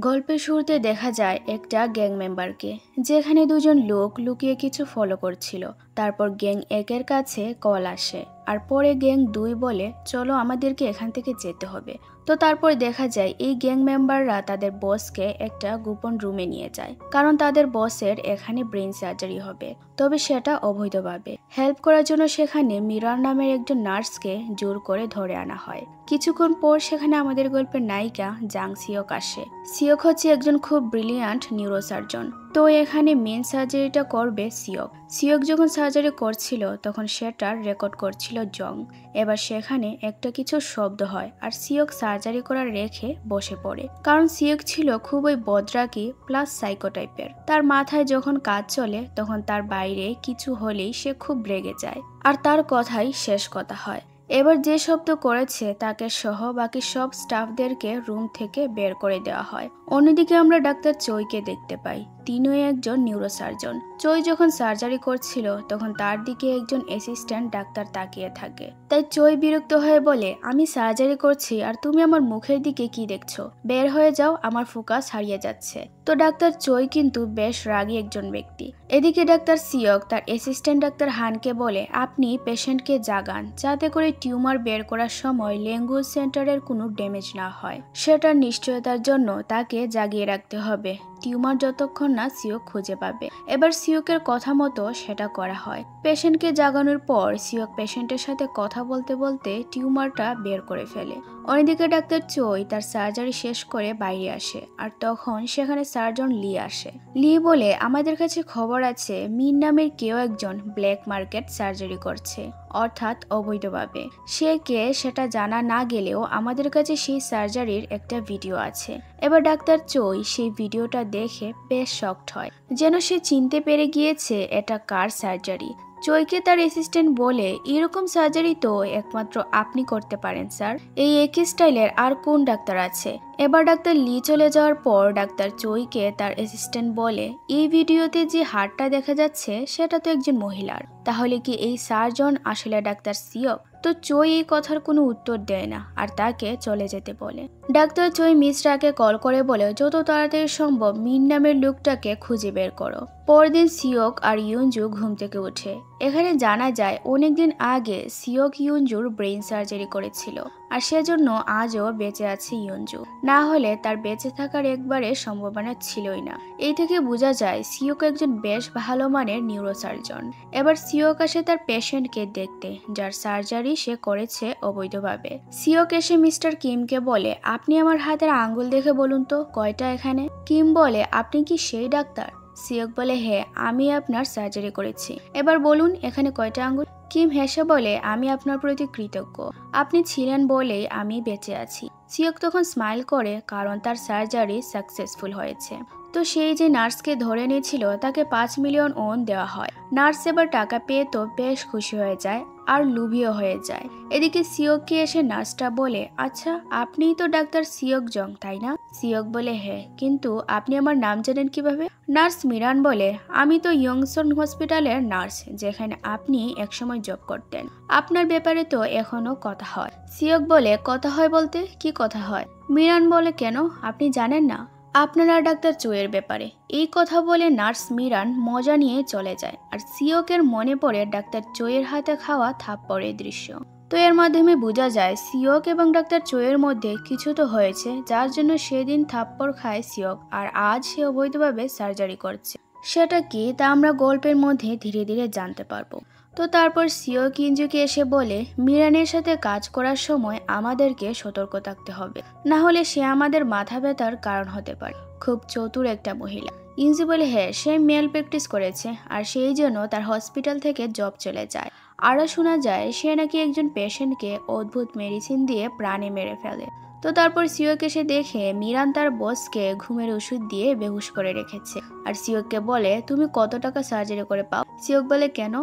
গল্পের শুরুতে দেখা যায় একটা গ্যাং মেম্বারকে, যেখানে দুজন লোক লুকিয়ে কিছু ফলো করছিল। তারপর গ্যাং একের কাছে কল আসে, আর পরে গ্যাং 2 বলে চলো আমাদেরকে এখান থেকে যেতে হবে। তো তারপর দেখা যায় এই গ্যাং মেম্বাররা তাদের বসকে একটা গোপন রুমে নিয়ে যায়, কারণ তাদের বসের এখানে ব্রেন সার্জারি হবে, তবে সেটা অবৈধভাবে। হেল্প করার জন্য সেখানে মিরার নামের একজন নার্সকে জোর করে ধরে আনা হয়। কিছুক্ষণ পর সেখানে আমাদের গল্পের নায়িকা জাং সিওক আসে। সিওক হচ্ছে একজন খুব ব্রিলিয়ান্ট নিউরোসার্জন। তো এখানে মেন সার্জারিটা করবে সিওক। সিওক যখন সার্জারি করছিল তখন সেটার রেকর্ড করছিল জং। এবার সেখানে একটা কিছু শব্দ হয় আর সিওক সার্জারি করা রেখে বসে পড়ে, কারণ সিওক ছিল খুবই বদরাগী প্লাস সাইকো টাইপের। তার মাথায় যখন কাজ চলে তখন তার বাইরে কিছু হলেই সে খুব রেগে যায়, আর তার কথাই শেষ কথা হয়। এবার যে শব্দ করেছে তাকে সহ বাকি সব স্টাফদেরকে রুম থেকে বের করে দেওয়া হয়। অন্যদিকে আমরা ডাক্তার চইকে দেখতে পাই। তিনিও একজন নিউরোসার্জন। চই যখন সার্জারি করছিল তখন তার দিকে একজন অ্যাসিস্ট্যান্ট ডাক্তার তাকিয়ে থাকে। তাই চই বিরক্ত হয়ে বলে, আমি সার্জারি করছি আর তুমি আমার মুখের দিকে কি দেখছো? বের হয়ে যাও, আমার ফোকাস হারিয়ে যাচ্ছে। তো ডাক্তার চই কিন্তু বেশ রাগী একজন ব্যক্তি। এদিকে ডাক্তার সিওক তার অ্যাসিস্ট্যান্ট ডাক্তার হানকে বলে, আপনি পেশেন্টকে জাগান যাতে করে টিউমার বের করার সময় ল্যাঙ্গুয়েজ সেন্টারের কোনো ড্যামেজ না হয়। সেটার নিশ্চয়তার জন্য তাকে জাগিয়ে রাখতে হবে টিউমার যতক্ষণ না সিওক খুঁজে পাবে। এবার সিওকের কথা মতো সেটা করা হয়। পেশেন্টকে জাগানোর পর সিওক পেশেন্টের সাথে কথা বলতে বলতে টিউমারটা বের করে ফেলে। অন্যদিকে ডাক্তার চই তার সার্জারি শেষ করে বাইরে আসে, আর তখন সেখানে সার্জন লি আসে। লি বলে, আমাদের কাছে খবর আছে মিন নামের কেউ একজন ব্ল্যাক মার্কেট সার্জারি করছে, অর্থাৎ অবৈধভাবে। সে কে সেটা জানা না গেলেও আমাদের কাছে সেই সার্জারির একটা ভিডিও আছে। এবার ডাক্তার চই সেই ভিডিওটা দেখে বেশ শকড হয়, যেন সে চিনতে পেরে গিয়েছে এটা কার সার্জারি। চইকে তার অ্যাসিস্ট্যান্ট বলে, এরকম সার্জারি তো একমাত্র আপনি করতে পারেন স্যার, এই একই স্টাইলের আর কোন ডাক্তার আছে? এবার ডাক্তার লি চলে যাওয়ার পর ডাক্তার চইকে তার অ্যাসিস্ট্যান্ট বলে, এই ভিডিওতে যে হাড়টা দেখা যাচ্ছে সেটা তো একজন মহিলার, তাহলে কি এই সার্জন আসলে ডাক্তার সিওক? তো চই এই কথার কোনো উত্তর দেয় না আর তাকে চলে যেতে বলে। ডাক্তার চই মিশ্রাকে কল করে বলে, যত তাড়াতাড়ি সম্ভব মিন নামের লোকটাকে খুঁজে বের করো। পরদিন সিওক আর ইউনজু ঘুম থেকে ওঠে। এখানে জানা যায় অনেকদিন আগে সিওক ইউনজুর ব্রেইন সার্জারি করেছিল, আর সেজন্য আজও বেঁচে আছে ইউনজু। না হলে তার বেঁচে থাকার একবারে সম্ভাবনা ছিলই না। এই থেকে বোঝা যায় সিওক একজন বেশ ভালো মানের নিউরোসার্জন। এবার সিওক আসে তার পেশেন্টকে দেখতে, যার সার্জারি সে করেছে অবৈধভাবে। সিওক এসে মিস্টার কিমকে বলে, আপনি আমার হাতের আঙ্গুল দেখে বলুন তো কয়টা এখানে? কিম বলে, আপনি কি সেই ডাক্তার? সিওক বলে, হ্যাঁ, আমি আপনার সার্জারি করেছি, এবার বলুন এখানে কয়টা আঙ্গুল? কিম হেসে বলে, আমি আপনার প্রতি কৃতজ্ঞ, আপনি ছিলেন বলেই আমি বেঁচে আছি। সিওক তখন স্মাইল করে, কারণ তার সার্জারি সাকসেসফুল হয়েছে। তো সেই যে নার্সকে ধরে নিয়েছিল তাকে 5 মিলিয়ন ওন দেওয়া হয়। নার্স এবার টাকা পেয়ে তো বেশ খুশি হয়ে যায় আর লুভিও হয়ে যায়। এদিকে সিওককে এসে নার্সটা বলে, আচ্ছা আপনিই তো ডাক্তার সিওক জং তাই না? সিওক বলে, হ্যাঁ, কিন্তু আপনি আমার নাম জানেন কিভাবে? নার্স মিরান বলে, আমি তো ইয়ংসন হসপিটালের নার্স, যেখানে আপনি একসময় জব করতেন। আপনার ব্যাপারে তো এখনো কথা হয়। সিওক বলে, কথা হয় বলতে কি কথা হয়? মিরান বলে, কেন, আপনি জানেন না আপনারা ডাক্তার চোয়ের ব্যাপারে? এই কথা বলে নার্স মিরান মজা নিয়ে চলে যায়, আর সিওকের মনে পড়ে ডাক্তার চোয়ের হাতে খাওয়া থাপ্পড়ের দৃশ্য। তো এর মাধ্যমে বোঝা যায় সিওক এবং ডাক্তার চোয়ের মধ্যে কিছু তো হয়েছে, যার জন্য সেদিন থাপ্পড় খায় সিওক, আর আজ সে অবৈধভাবে সার্জারি করছে। সেটা কি তা আমরা গল্পের মধ্যে ধীরে ধীরে জানতে পারবো। তো তারপর সিওক ইঞ্জুকে এসে বলে, মিরানের সাথে কাজ করার সময় আমাদেরকে সতর্ক থাকতে হবে, না হলে সে আমাদের মাথা ব্যথার কারণ হতে পারে। খুব চতুর একটা মহিলা। ইঞ্জু বলে, হ্যাঁ, সে মেল প্র্যাকটিস করেছে আর সেই জন্য তার হসপিটাল থেকে জব চলে যায়। আরও শোনা যায় সে নাকি একজন পেশেন্টকে অদ্ভুত মেডিসিন দিয়ে প্রাণে মেরে ফেলে। তো তারপর সিওক এসে দেখে মিরান তার বসকে ঘুমের ওষুধ দিয়ে বেহুশ করে রেখেছে, আর সিওককে বলে, তুমি কত টাকা সার্জারি করে পাও? সিওক বলে, কেন?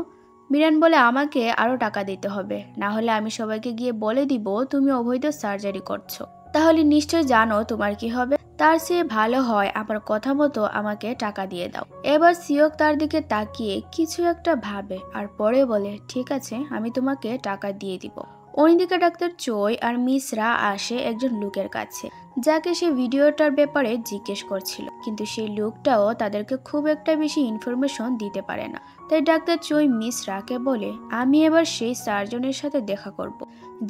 মিরান বলে, আমাকে আরো টাকা দিতে হবে, না হলে আমি সবাইকে গিয়ে বলে দিব তুমি অবৈধ সার্জারি করছো। তাহলে নিশ্চয় জানো তোমার কি হবে। তার চেয়ে ভালো হয় আমার কথা মতো আমাকে টাকা দিয়ে দাও। এবার সিওক তার দিকে তাকিয়ে কিছু একটা ভাবে আর পরে বলে, ঠিক আছে, আমি তোমাকে টাকা দিয়ে দিব। অন্যদিকে ডাক্তার চই আর মিশ্রা আসে একজন লোকের কাছে, যাকে সে ভিডিওটার ব্যাপারে জিজ্ঞেস করছিল, কিন্তু সেই লোকটাও তাদেরকে খুব একটা বেশি ইনফরমেশন দিতে পারে না। তাই ডাক্তার চই মিস রাকে বলে, আমি এবার সেই সার্জনের সাথে দেখা করব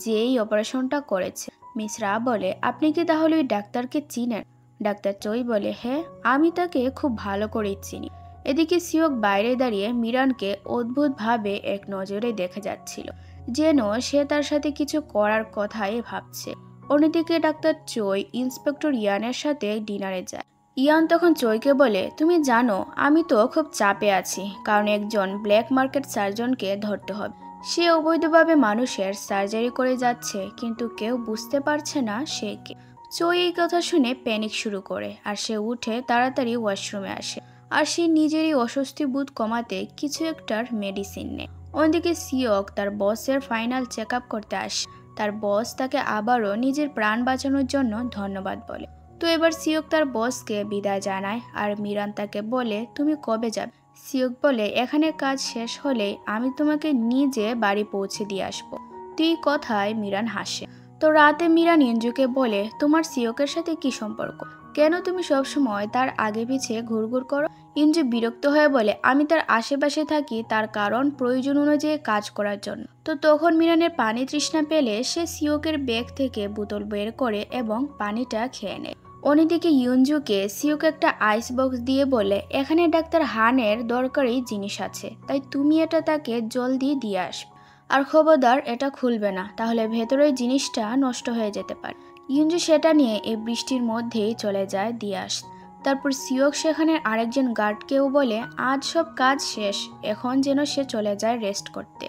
যে এই অপারেশনটা করেছে। মিস রা বলে, আপনি কি তাহলে ওই ডাক্তারকে চিনেন? ডাক্তার চই বলে, হ্যাঁ, আমি তাকে খুব ভালো করেই চিনি। এদিকে সিওক বাইরে দাঁড়িয়ে মিরানকে অদ্ভুতভাবে এক নজরে দেখে যাচ্ছিল, যেন সে তার সাথে কিছু করার কথাই ভাবছে। অন্যদিকে ডাক্তার চই ইন্সপেক্টর ইয়ানের সাথে ডিনারে যায়। ইয়ান তখন চইকে বলে, তুমি জানো আমি তো খুব চাপে আছি, কারণ একজন ব্ল্যাক মার্কেট সার্জনকে ধরতে হবে। সে অবৈধভাবে মানুষের সার্জারি করে যাচ্ছে, কিন্তু কেউ বুঝতে পারছে না সে কে। চই এই কথা শুনে প্যানিক শুরু করে, আর সে উঠে তাড়াতাড়ি ওয়াশরুমে আসে, আর সে নিজেরই অস্বস্তি বোধ কমাতে কিছু একটার মেডিসিন নেয়। অন্যদিকে সিওক তার বসের ফাইনাল চেক আপ করতে আসে। তার বস তাকে আবারও নিজের প্রাণ বাঁচানোর জন্য ধন্যবাদ বলে। তো এবার সিওক তার বসকে বিদায় জানায়, আর মিরান তাকে বলে, তুমি কবে যাবে? সিওক বলে, এখানে কাজ শেষ হলে আমি তোমাকে নিজে বাড়ি পৌঁছে দিয়ে আসবো। তুই কথায় মিরান হাসে। তো রাতে মিরান ইঞ্জুকে বলে, তোমার সিওকের সাথে কি সম্পর্ক? কেন তুমি সবসময় তার আগে পিছে ঘুরঘুর করো? ইঞ্জু বিরক্ত হয়ে বলে, আমি তার আশেপাশে থাকি তার কারণ প্রয়োজন অনুযায়ী কাজ করার জন্য। তো তখন মিরানের পানি তৃষ্ণা পেলে সে সিওকের ব্যাগ থেকে বোতল বের করে এবং পানিটা খেয়ে নেয়। অন্যদিকে ইউনজুকে সিওক একটা আইস বক্স দিয়ে বলে, এখানে ডাক্তার হানের দরকারি জিনিস আছে, তাই তুমি এটা তাকে জলদি দিয়ে আসবে। আর খবরদার এটা খুলবে না, তাহলে ভেতরের জিনিসটা নষ্ট হয়ে যেতে পারে। ইউনজু সেটা নিয়ে এই বৃষ্টির মধ্যেই চলে যায় দিয়ে আসতে। তারপর সিওক সেখানে আরেকজন গার্ডকেও বলে, আজ সব কাজ শেষ, এখন যেন সে চলে যায় রেস্ট করতে।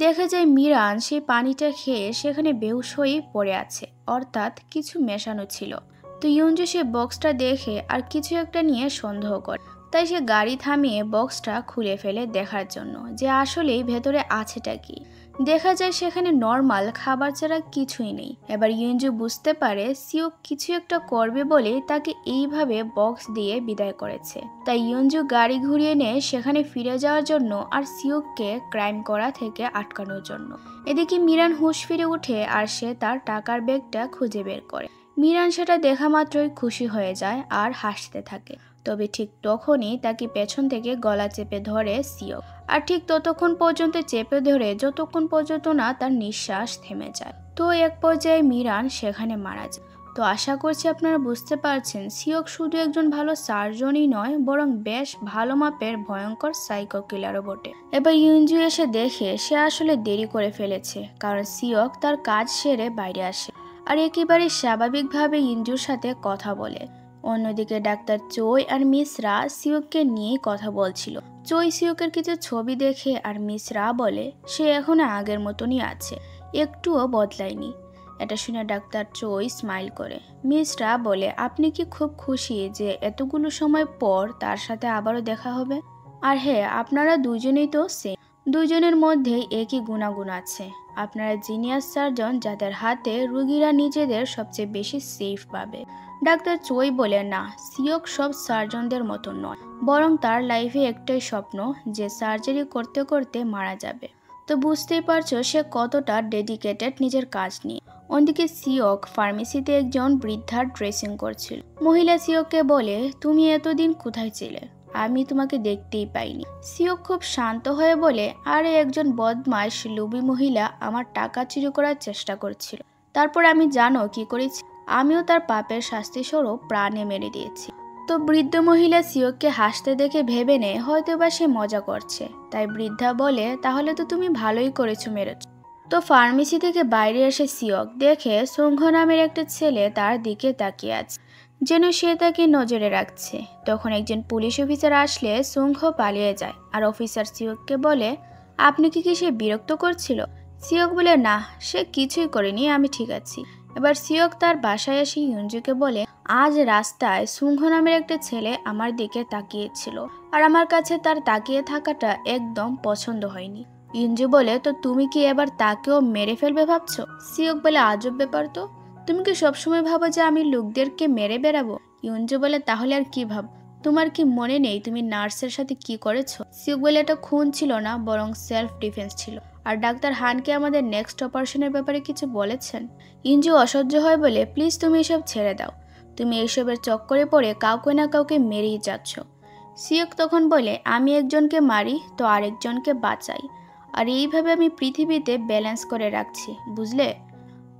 দেখা যায় মিরান সেই পানিটা খেয়ে সেখানে বেহুশ হয়ে পড়ে আছে, অর্থাৎ কিছু মেশানো ছিল। তো ইউনজু সে বক্সটা দেখে আর কিছু একটা নিয়ে সন্দেহ করে, তাই সে গাড়ি থামিয়ে বক্সটা খুলে ফেলে দেখার জন্য যে আসলেই ভেতরে আছেটা কি। দেখা যায় সেখানে নর্মাল খাবার ছাড়া কিছুই নেই। এবার ইউনজু বুঝতে পারে সিওক কিছু একটা করবে বলে তাকে এইভাবে বক্স দিয়ে বিদায় করেছে। তাই ইউনজু গাড়ি ঘুরিয়ে নিয়ে সেখানে ফিরে যাওয়ার জন্য আর সিওককে ক্রাইম করা থেকে আটকানোর জন্য। এদিকে মিরান হুঁশ ফিরে উঠে আর সে তার টাকার ব্যাগটা খুঁজে বের করে। মিরান সেটা দেখা মাত্রই খুশি হয়ে যায় আর হাসতে থাকে। তবে ঠিক তখনই তাকে পেছন থেকে গলা চেপে ধরে সিওক, আর ঠিক ততক্ষণ পর্যন্ত চেপে ধরে যতক্ষণ পর্যন্ত না তার নিঃশ্বাস থেমে যায়। তো এক পর্যায়ে মিরান সেখানে মারা যায়। তো আশা করছি আপনারা বুঝতে পারছেন সিওক শুধু একজন ভালো সার্জনই নয়, বরং বেশ ভালো মাপের ভয়ঙ্কর সাইকো কিলারও বটে। এবার ইউনজু এসে দেখে সে আসলে দেরি করে ফেলেছে, কারণ সিওক তার কাজ সেরে বাইরে আসে আর একেবারে স্বাভাবিকভাবে ইঞ্জুর সাথে কথা বলে। অন্যদিকে ডাক্তার চই আর মিস রা সিওককে নিয়ে কথা বলছিল। চই সিওকের কিছু ছবি দেখে আর মিস রা বলে, সে এখনো আগের মতনই আছে, একটুও বদলায়নি। এটা শুনে ডাক্তার চই স্মাইল করে। মিস রা বলে, আপনি কি খুব খুশি যে এতগুলো সময় পর তার সাথে আবারও দেখা হবে? আর হ্যাঁ, আপনারা দুজনেই তো সেম, দুজনের মধ্যেই একই গুণাগুণ আছে। আপনারা জিনিয়াস সার্জন যাদের হাতে রোগীরা নিজেদের সবচেয়ে বেশি সেফ পাবে। ডাক্তার চই বলে, না, সিওক সব সার্জনদের মতো নয়, বরং তার লাইফে একটাই স্বপ্ন যে সার্জারি করতে করতে মারা যাবে। তো বুঝতেই পারছো সে কতটা ডেডিকেটেড নিজের কাজ নিয়ে। অন্যদিকে সিওক ফার্মেসিতে একজন বৃদ্ধার ড্রেসিং করছিল। মহিলা সিওককে বলে, তুমি এতদিন কোথায় ছিলে? আমি তোমাকে দেখতেই পাইনি। সিওক খুব শান্ত হয়ে বলে, আরে একজন বদমাশ লুবি মহিলা আমার টাকা চুরি করার চেষ্টা করছিল, তারপর আমি জানো কি করেছি? আমিও তার পাপের শাস্তি স্বরূপ প্রাণে মেরে দিয়েছি। তো বৃদ্ধ মহিলা সিওককে হাসতে দেখে ভেবে নেয় হয়তোবা সে মজা করছে, তাই বৃদ্ধা বলে, তাহলে তো তুমি ভালোই করেছো মেরেছ। তো ফার্মেসি থেকে বাইরে এসে সিওক দেখে সঙ্ঘ নামের একটা ছেলে তার দিকে তাকিয়ে আছে, যেন সে তাকে নজরে রাখছে। তখন একজন পুলিশ অফিসার আসলে সঙ্ঘ পালিয়ে যায়, আর অফিসার সিওককে বলে, আপনি কি সে বিরক্ত করছিল? সিওক বলে, না, সে কিছুই করেনি, আমি ঠিক আছি। এবার সিওক তার বাসায় এসে ইউনজুকে বলে, আজ রাস্তায় সুংহ নামের একটা ছেলে আমার দিকে তাকিয়েছিল, আর আমার কাছে তার তাকিয়ে থাকাটা একদম পছন্দ হয়নি। ইউনজু বলে, তো তুমি কি এবার তাকেও মেরে ফেলবে ভাবছো? সিওক বলে, আজব ব্যাপার তো, তুমি কি সবসময় ভাবো যে আমি লোকদেরকে মেরে বেড়াবো? ইউনজু বলে, তাহলে আর কি ভাব? তোমার কি মনে নেই তুমি নার্সের সাথে কি করেছো? সিওক বলে, এটা খুন ছিল না, বরং সেলফ ডিফেন্স ছিল। আর ডাক্তার হানকে আমাদের নেক্সট অপারেশনের ব্যাপারে কিছু বলেছেন? ইঞ্জু অসহ্য হয় বলে, প্লিজ তুমি এসব ছেড়ে দাও। তুমি এইসবের চক্করে পড়ে কাউকে না কাউকে মেরেই যাচ্ছ। সিওক তখন বলে, আমি একজনকে মারি তো আরেকজনকে বাঁচাই, আর এইভাবে আমি পৃথিবীতে ব্যালেন্স করে রাখছি, বুঝলে?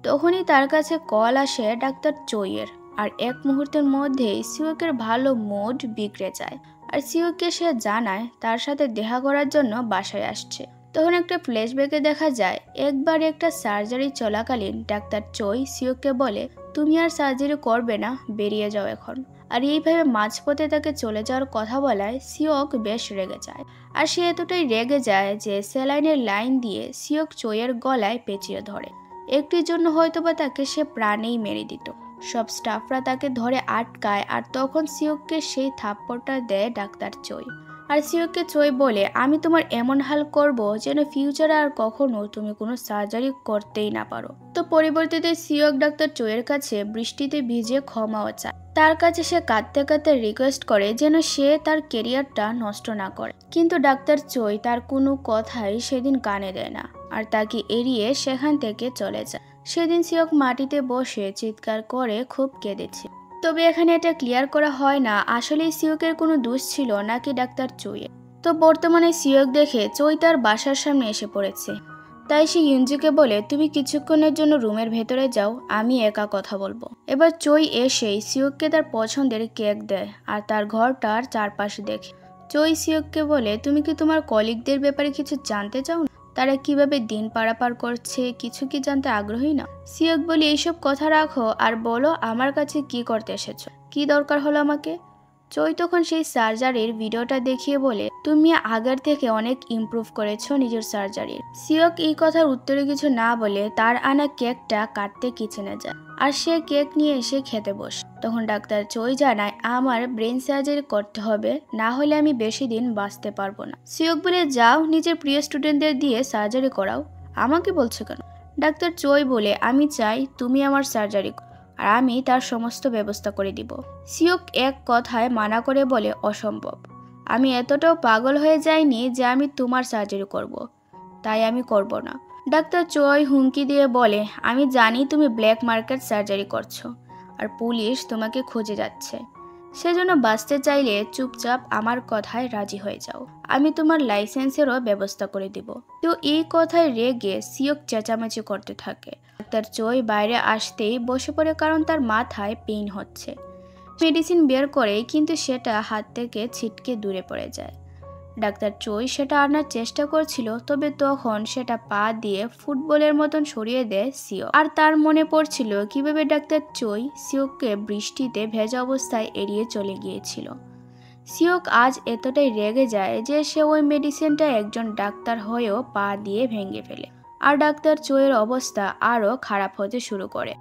তখনই তার কাছে কল আসে ডাক্তার চোইয়ের, আর এক মুহূর্তের মধ্যেই সিওকের ভালো মুড বিগড়ে যায়। আর সিওককে সে জানায় তার সাথে দেখা করার জন্য বাসায় আসছে। তখন একটা ফ্ল্যাশব্যাকে দেখা যায় একবার একটা সার্জারি চলাকালীন ডাক্তার চোই সিওককে বলে, তুমি আর সার্জারি করবে না, বেরিয়ে যাও এখন। আর এইভাবে মাঝপথে তাকে চলে যাওয়ার কথা বলায় সিওক বেশ রেগে যায়। আর সে এতটাই রেগে যায় যে স্যালাইনের লাইন দিয়ে সিওক চোইয়ের গলায় পেঁচিয়ে ধরে। একটির জন্য হয়তোবা তাকে সে প্রাণেই মেরে দিত। সব স্টাফরা তাকে ধরে আটকায়, আর তখন সিওককে সেই থাপ্পড়টা দেয় ডাক্তার চোই। আর সিওককে চোই বলে, আমি তোমার এমন হাল করব যেন ফিউচারে আর কখনো তুমি কোনো সার্জারি করতেই না পারো। তো পরিবর্তিতে সিওক ডাক্তার চোইয়ের কাছে বৃষ্টিতে ভিজে ক্ষমাও চায়। তার কাছে সে কাঁদতে কাঁদতে রিকোয়েস্ট করে যেন সে তার কেরিয়ারটা নষ্ট না করে, কিন্তু ডাক্তার চোই তার কোনো কথাই সেদিন কানে দেয় না, আর তাকে এড়িয়ে সেখান থেকে চলে যায়। সেদিন সিওক মাটিতে বসে চিৎকার করে খুব কেঁদেছে। তবে এখানে এটা ক্লিয়ার করা হয় না আসলে সিওকের কোনো দোষ ছিল নাকি ডাক্তার চোইয়ের। তো বর্তমানে সিওক দেখে চোই তার বাসার সামনে এসে পড়েছে। তাই সে ইউনজিকে বলে, তুমি কিছুক্ষণের জন্য রুমের ভেতরে যাও, আমি একা কথা বলবো। এবার চোই এসেই সিওককে তার পছন্দের কেক দেয় আর তার ঘরটার চারপাশে দেখে। চোই সিওককে বলে, তুমি কি তোমার কলিগদের ব্যাপারে কিছু জানতে চাও না? তারা কিভাবে দিন পারাপার করছে কিছু কি জানতে আগ্রহী না? সিওক বলে, এইসব কথা রাখো আর বলো আমার কাছে কি করতে এসেছো, কি দরকার হলো আমাকে? চোই তখন সেই সার্জারির ভিডিওটা দেখিয়ে বলে, তুমি আগের থেকে অনেক ইমপ্রুভ করেছো নিজের সার্জারির। সিওক এই কথার উত্তরে কিছু না বলে তার আনা কেকটা কাটতে কিচেনে যায়, আর সে কেক নিয়ে এসে খেতে বসে। তখন ডাক্তার চোই জানায়, আমার ব্রেন সার্জারি করতে হবে, না হলে আমি বেশি দিন বাঁচতে পারবো না। সিওক বলে, যাও নিজের প্রিয় স্টুডেন্টদের দিয়ে সার্জারি করাও, আমাকে বলছো কেন? ডাক্তার চোই বলে, আমি চাই তুমি আমার সার্জারি আর আমি তার সমস্ত ব্যবস্থা করে দিব। সিওক এক কথায় মানা করে বলে, অসম্ভব, আমি এতটাও পাগল হয়ে যাইনি যে আমি তোমার সার্জারি করব, তাই আমি করব না। ডাক্তার চোই হুমকি দিয়ে বলে, আমি জানি তুমি ব্ল্যাক মার্কেট সার্জারি করছো আর পুলিশ তোমাকে খুঁজে যাচ্ছে, সেজন্য বাঁচতে চাইলে চুপচাপ আমার কথায় রাজি হয়ে যাও, আমি তোমার লাইসেন্সেরও ব্যবস্থা করে দিব। তো এই কথায় রেগে সিওক চেঁচামেচি করতে থাকে। ডাক্তার চোই বাইরে আসতেই বসে পড়ে, কারণ তার মাথায় পেইন হচ্ছে। মেডিসিন বের করে কিন্তু সেটা হাত থেকে ছিটকে দূরে পড়ে যায়। ডাক্তার চোই সেটা আনার চেষ্টা করছিল, তবে তখন সেটা পা দিয়ে ফুটবলের মতন সরিয়ে দেয় সিওক। আর তার মনে পড়ছিল কিভাবে ডাক্তার চোই সিওককে বৃষ্টিতে ভেজা অবস্থায় এড়িয়ে চলে গিয়েছিল। সিওক আজ এতটাই রেগে যায় যে সে ওই মেডিসিনটা একজন ডাক্তার হয়েও পা দিয়ে ভেঙে ফেলে, আর ডাক্তার চোইয়ের অবস্থা আরও খারাপ হতে শুরু করে।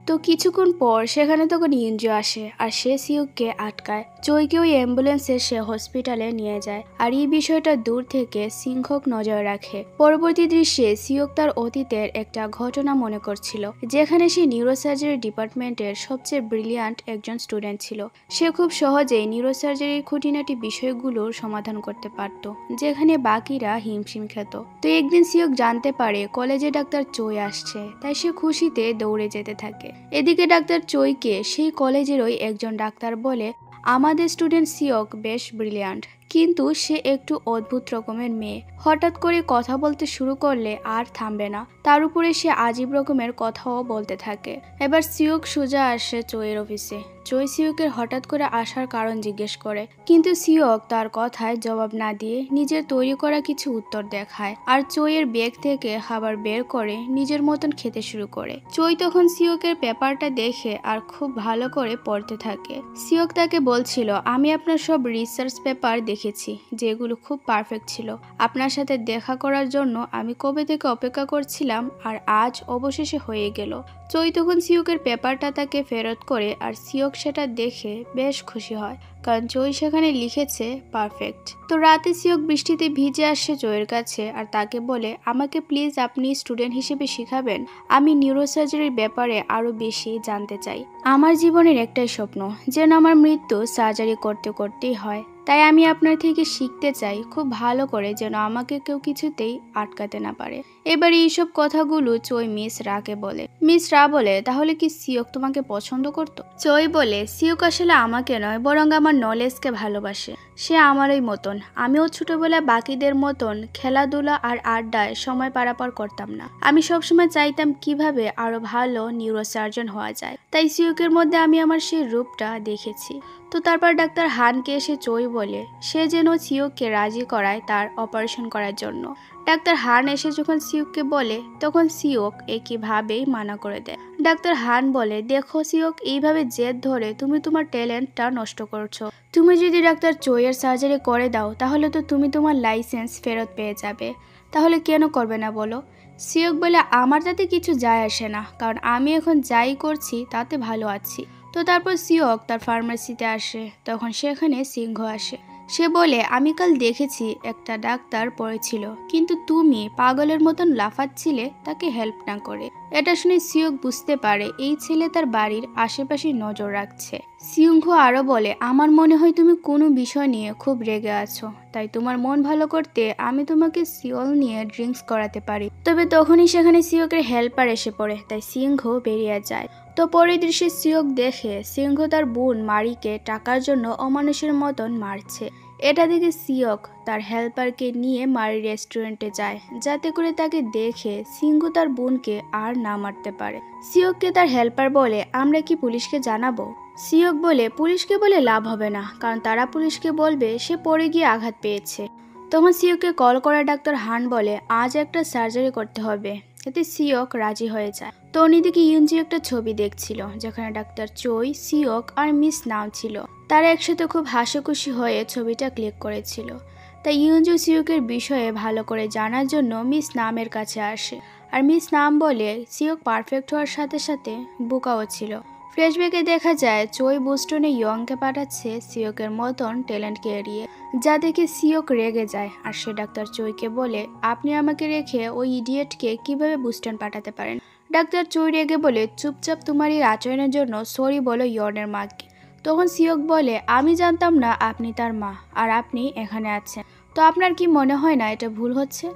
তো কিছুক্ষণ পর সেখানে তখন ইউনজো আসে আর সে সিওককে আটকায়। চোইকে ওই অ্যাম্বুলেন্সে সে হসপিটালে নিয়ে যায়, আর এই বিষয়টা দূর থেকে সিংহক নজর রাখে। পরবর্তী দৃশ্যে সিওক তার অতীতের একটা ঘটনা মনে করছিল, যেখানে সে নিউরোসার্জারি ডিপার্টমেন্টের সবচেয়ে ব্রিলিয়ান্ট একজন স্টুডেন্ট ছিল। সে খুব সহজেই নিউরোসার্জারির খুঁটিনাটি বিষয়গুলোর সমাধান করতে পারত, যেখানে বাকিরা হিমশিম খেত। তো একদিন সিওক জানতে পারে কলেজে ডাক্তার চোই আসছে, তাই সে খুশিতে দৌড়ে যেতে থাকে। এদিকে ডাক্তার চোইকে সেই কলেজেরই একজন ডাক্তার বলে, আমাদের স্টুডেন্ট সিওক বেশ ব্রিলিয়ান্ট, কিন্তু সে একটু অদ্ভুত রকমের মেয়ে, হঠাৎ করে কথা বলতে শুরু করলে আর থামবে না, তার উপরে সে আজীব রকমের কথাও বলতে থাকে। এবার সিওক সোজা আসে চোইয়ের অফিসে। চোই সিওকের হঠাৎ করে আসার কারণ জিজ্ঞেস করে, কিন্তু সিওক তার কথায় জবাব না দিয়ে নিজের তৈরি করা কিছু উত্তর দেখায়, আর চোইয়ের ব্যাগ থেকে খাবার বের করে নিজের মতন খেতে শুরু করে। চোই তখন সিওকের পেপারটা দেখে আর খুব ভালো করে পড়তে থাকে। সিওক তাকে বলছিল, আমি আপনার সব রিসার্চ পেপার দেখেছি, যেগুলো খুব পারফেক্ট ছিল। আপনার সাথে দেখা করার জন্য আমি কবে থেকে অপেক্ষা করছিলাম, আর আজ অবশেষে হয়ে গেল। চোই তখন সিওকের পেপারটা তাকে ফেরত করে, আর সিওক সেটা দেখে বেশ খুশি হয়, কারণ চোই সেখানে লিখেছে পারফেক্ট। তো রাতে সিওক বৃষ্টিতে ভিজে আসে চোইয়ের কাছে আর তাকে বলে, আমাকে প্লিজ আপনি স্টুডেন্ট হিসেবে শিখাবেন, আমি নিউরোসার্জারির ব্যাপারে আরো বেশি জানতে চাই। আমার জীবনের একটাই স্বপ্ন, যেন আমার মৃত্যু সার্জারি করতে করতেই হয়। তাই আমি আপনার থেকে শিখতে চাই খুব ভালো করে যেন আমাকে কেউ কিছুতেই আটকাতে না পারে। এবার এইসব কথাগুলো চই মিস রাকে বলে। মিস রা বলে, তাহলে কি সিওক তোমাকে পছন্দ করতো? চই বলে, সিওক আসলে আমাকে নয় বরং আমার নলেজকে ভালোবাসে। সে আমারই মতন। আমিও ছোটবেলায় বাকিদের মতন খেলাধুলা আর আড্ডায় সময় পারাপার করতাম না। আমি সবসময় চাইতাম কিভাবে আরো ভালো নিউরোসার্জন হওয়া যায়। তাই সিউকের মধ্যে আমি আমার সেই রূপটা দেখেছি। তো তারপর ডাক্তার হানকে এসে চই বলে সে যেন সিউককে রাজি করায় তার অপারেশন করার জন্য। ডাক্তার হান এসে যখন সিউককে বলে তখন সিওক একইভাবেই মানা করে দেয়। ডাক্তার হান বলে, দেখো সিওক, এইভাবে জেদ ধরে তুমি তোমার ট্যালেন্টটা নষ্ট করছো। তুমি যদি ডাক্তার চইয়ের সার্জারি করে দাও তাহলে তো তুমি তোমার লাইসেন্স ফেরত পেয়ে যাবে। তাহলে কেন করবে না বলো? সিওক বলে, আমার তাতে কিছু যায় আসে না, কারণ আমি এখন যাই করছি তাতে ভালো আছি। তো তারপর সিওক তার ফার্মেসিতে আসে। তখন সেখানে সিংহ আসে। সে বলে, আমি কাল দেখেছি একটা ডাক্তার পড়েছিল, কিন্তু তুমি পাগলের মতন লাফাচ্ছিলে তাকে হেল্প না করে। এটা শুনে সিওক বুঝতে পারে এই ছেলে তার বাড়ির আশেপাশে নজর রাখছে। সিংহ আরো বলে, আমার মনে হয় তুমি কোনো বিষয় নিয়ে খুব রেগে আছো, তাই তোমার মন ভালো করতে আমি তোমাকে সিওল নিয়ে ড্রিঙ্কস করাতে পারি। তবে তখনই সেখানে সিওকের হেল্পার এসে পড়ে, তাই সিংহ বেরিয়ে যায়। তো পরের দৃশ্যে সিওক দেখে সিংহ তার বোন মারিকে টাকার জন্য অমানুষের মতন মারছে। এটা দেখে সিওক তার হেল্পারকে নিয়ে মারি রেস্টুরেন্টে যায়, যাতে করে তাকে দেখে সিংহ তার বোনকে আর না মারতে পারে। সিওককে তার হেল্পার বলে, আমরা কি পুলিশকে জানাবো? সিওক বলে, পুলিশকে বলে লাভ হবে না, কারণ তারা পুলিশকে বলবে সে পড়ে গিয়ে আঘাত পেয়েছে। তখন সিওককে কল করা ডাক্তার হান বলে, আজ একটা সার্জারি করতে হবে। এতে সিওক রাজি হয়ে যায়। তো অন্যদিকে ইউনজি একটা ছবি দেখছিল যেখানে ডাক্তার চই, সিওক আর মিস নাম ছিল। তারা একসাথে খুব হাসিখুশি হয়ে ছবিটা ক্লিক করেছিল। তাই ইউনজি সিওকের বিষয়ে ভালো করে জানার জন্য মিস নামের কাছে আসে। আর মিস নাম বলে সিওক পারফেক্ট হওয়ার সাথে সাথে বোকাও ছিল। ফ্ল্যাশব্যাকে দেখা যায় চই বোস্টনে ইয়ংকে পাঠাচ্ছে সিওকের মতন ট্যালেন্টকে এড়িয়ে, যা দেখে সিওক রেগে যায়। আর সে ডাক্তার চইকে বলে, আপনি আমাকে রেখে ওই ইডিয়েটকে কিভাবে বোস্টন পাঠাতে পারেন? ডাক্তার চই রেগে বলে, চুপচাপ তোমার এই আচরণের জন্য সরি বলো ইয়নের মাকে। তখন সিওক বলে, আমি জানতাম না আপনি তার মা, আর আপনি এখানে আছেন। তো আপনার কি মনে হয় না এটা ভুল হচ্ছে?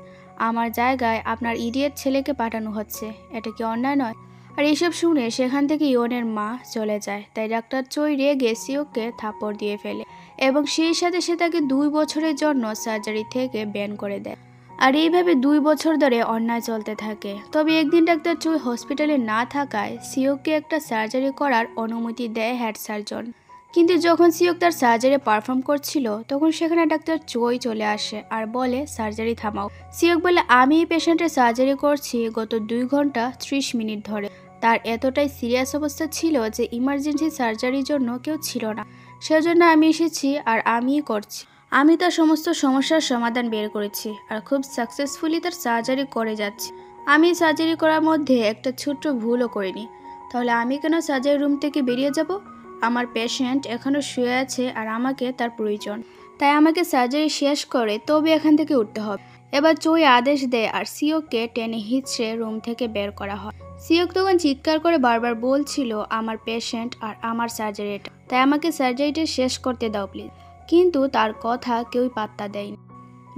আমার জায়গায় আপনার ইডিয়েট ছেলেকে পাঠানো হচ্ছে, এটা কি অন্যায় নয়? আর এইসব শুনে সেখান থেকে ইয়নের মা চলে যায়। তাই ডাক্তার চই রেগে সিওককে থাপ্পড় দিয়ে ফেলে এবং সেই সাথে সে তাকে 2 বছরের জন্য সার্জারি থেকে ব্যান করে দেয়। আর এইভাবে 2 বছর ধরে অন্যায় চলতে থাকে। তবে একদিন ডাক্তার চই হসপিটালে না থাকায় সিওককে একটা সার্জারি করার অনুমতি দেয় হেড সার্জন। কিন্তু যখন সিওক তার সার্জারি পারফর্ম করছিল তখন সেখানে ডাক্তার চই চলে আসে আর বলে, সার্জারি থামাও। সিওক বলে, আমি এই পেশেন্টের সার্জারি করছি গত 2 ঘন্টা 30 মিনিট ধরে। তার এতটাই সিরিয়াস অবস্থা ছিল যে ইমার্জেন্সি সার্জারির জন্য কেউ ছিল না, সেজন্য আমি এসেছি আর আমিই করছি। আমি তার সমস্ত সমস্যার সমাধান বের করেছি আর খুব সাকসেসফুলি তার সার্জারি করে যাচ্ছি। আমি সার্জারি করার মধ্যে একটা ছোট্ট ভুলও করিনি। তাহলে আমি কেন সার্জারি রুম থেকে বেরিয়ে যাব? আমার পেশেন্ট এখনও শুয়ে আছে আর আমাকে তার প্রয়োজন, তাই আমাকে সার্জারি শেষ করে তবে এখান থেকে উঠতে হবে। এবার চই আদেশ দেয় আর সিওককে টেনে হিঁচড়ে রুম থেকে বের করা হয়। সিওক তখন চিৎকার করে বারবার বলছিল, আমার পেশেন্ট আর আমার সার্জারিটা, তাই আমাকে সার্জারিটা শেষ করতে দাও প্লিজ। কিন্তু তার কথা কেউই পাত্তা দেয়নি।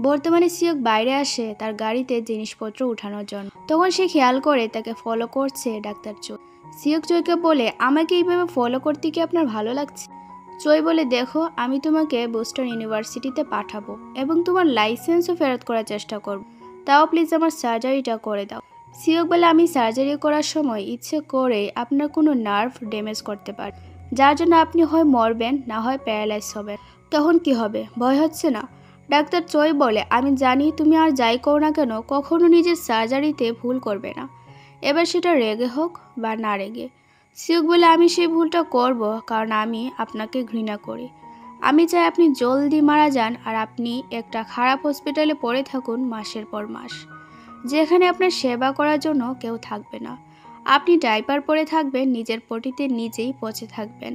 বর্তমানে সিওক বাইরে আসে তার গাড়িতে জিনিসপত্র উঠানোর জন্য। তখন সে খেয়াল করে তাকে ফলো করছে ডাক্তার চই। সিওক চইকে বলে, আমাকে এইভাবে ফলো করতে কি আপনার ভালো লাগছে? চই বলে, দেখো, আমি তোমাকে বোস্টন ইউনিভার্সিটিতে পাঠাবো এবং তোমার লাইসেন্সও ফেরত করার চেষ্টা করব। তাও প্লিজ আমার সার্জারিটা করে দাও। সিওক বলে, আমি সার্জারি করার সময় ইচ্ছে করে আপনার কোনো নার্ভ ড্যামেজ করতে পারি, যার জন্য আপনি হয় মরবেন না হয় প্যারালাইজ হবেন। তখন কি হবে? ভয় হচ্ছে না? ডাক্তার চই বলে, আমি জানি তুমি আর যাই করো না কেন কখনো নিজের সার্জারিতে ভুল করবে না, এবার সেটা রেগে হোক বা না রেগে। সিওক বলে, আমি সেই ভুলটা করব কারণ আমি আপনাকে ঘৃণা করি। আমি চাই আপনি জলদি মারা যান আর আপনি একটা খারাপ হসপিটালে পড়ে থাকুন মাসের পর মাস, যেখানে আপনার সেবা করার জন্য কেউ থাকবে না। আপনি ডাইপার পরে থাকবেন, নিজের পটিতে নিজেই পচে থাকবেন।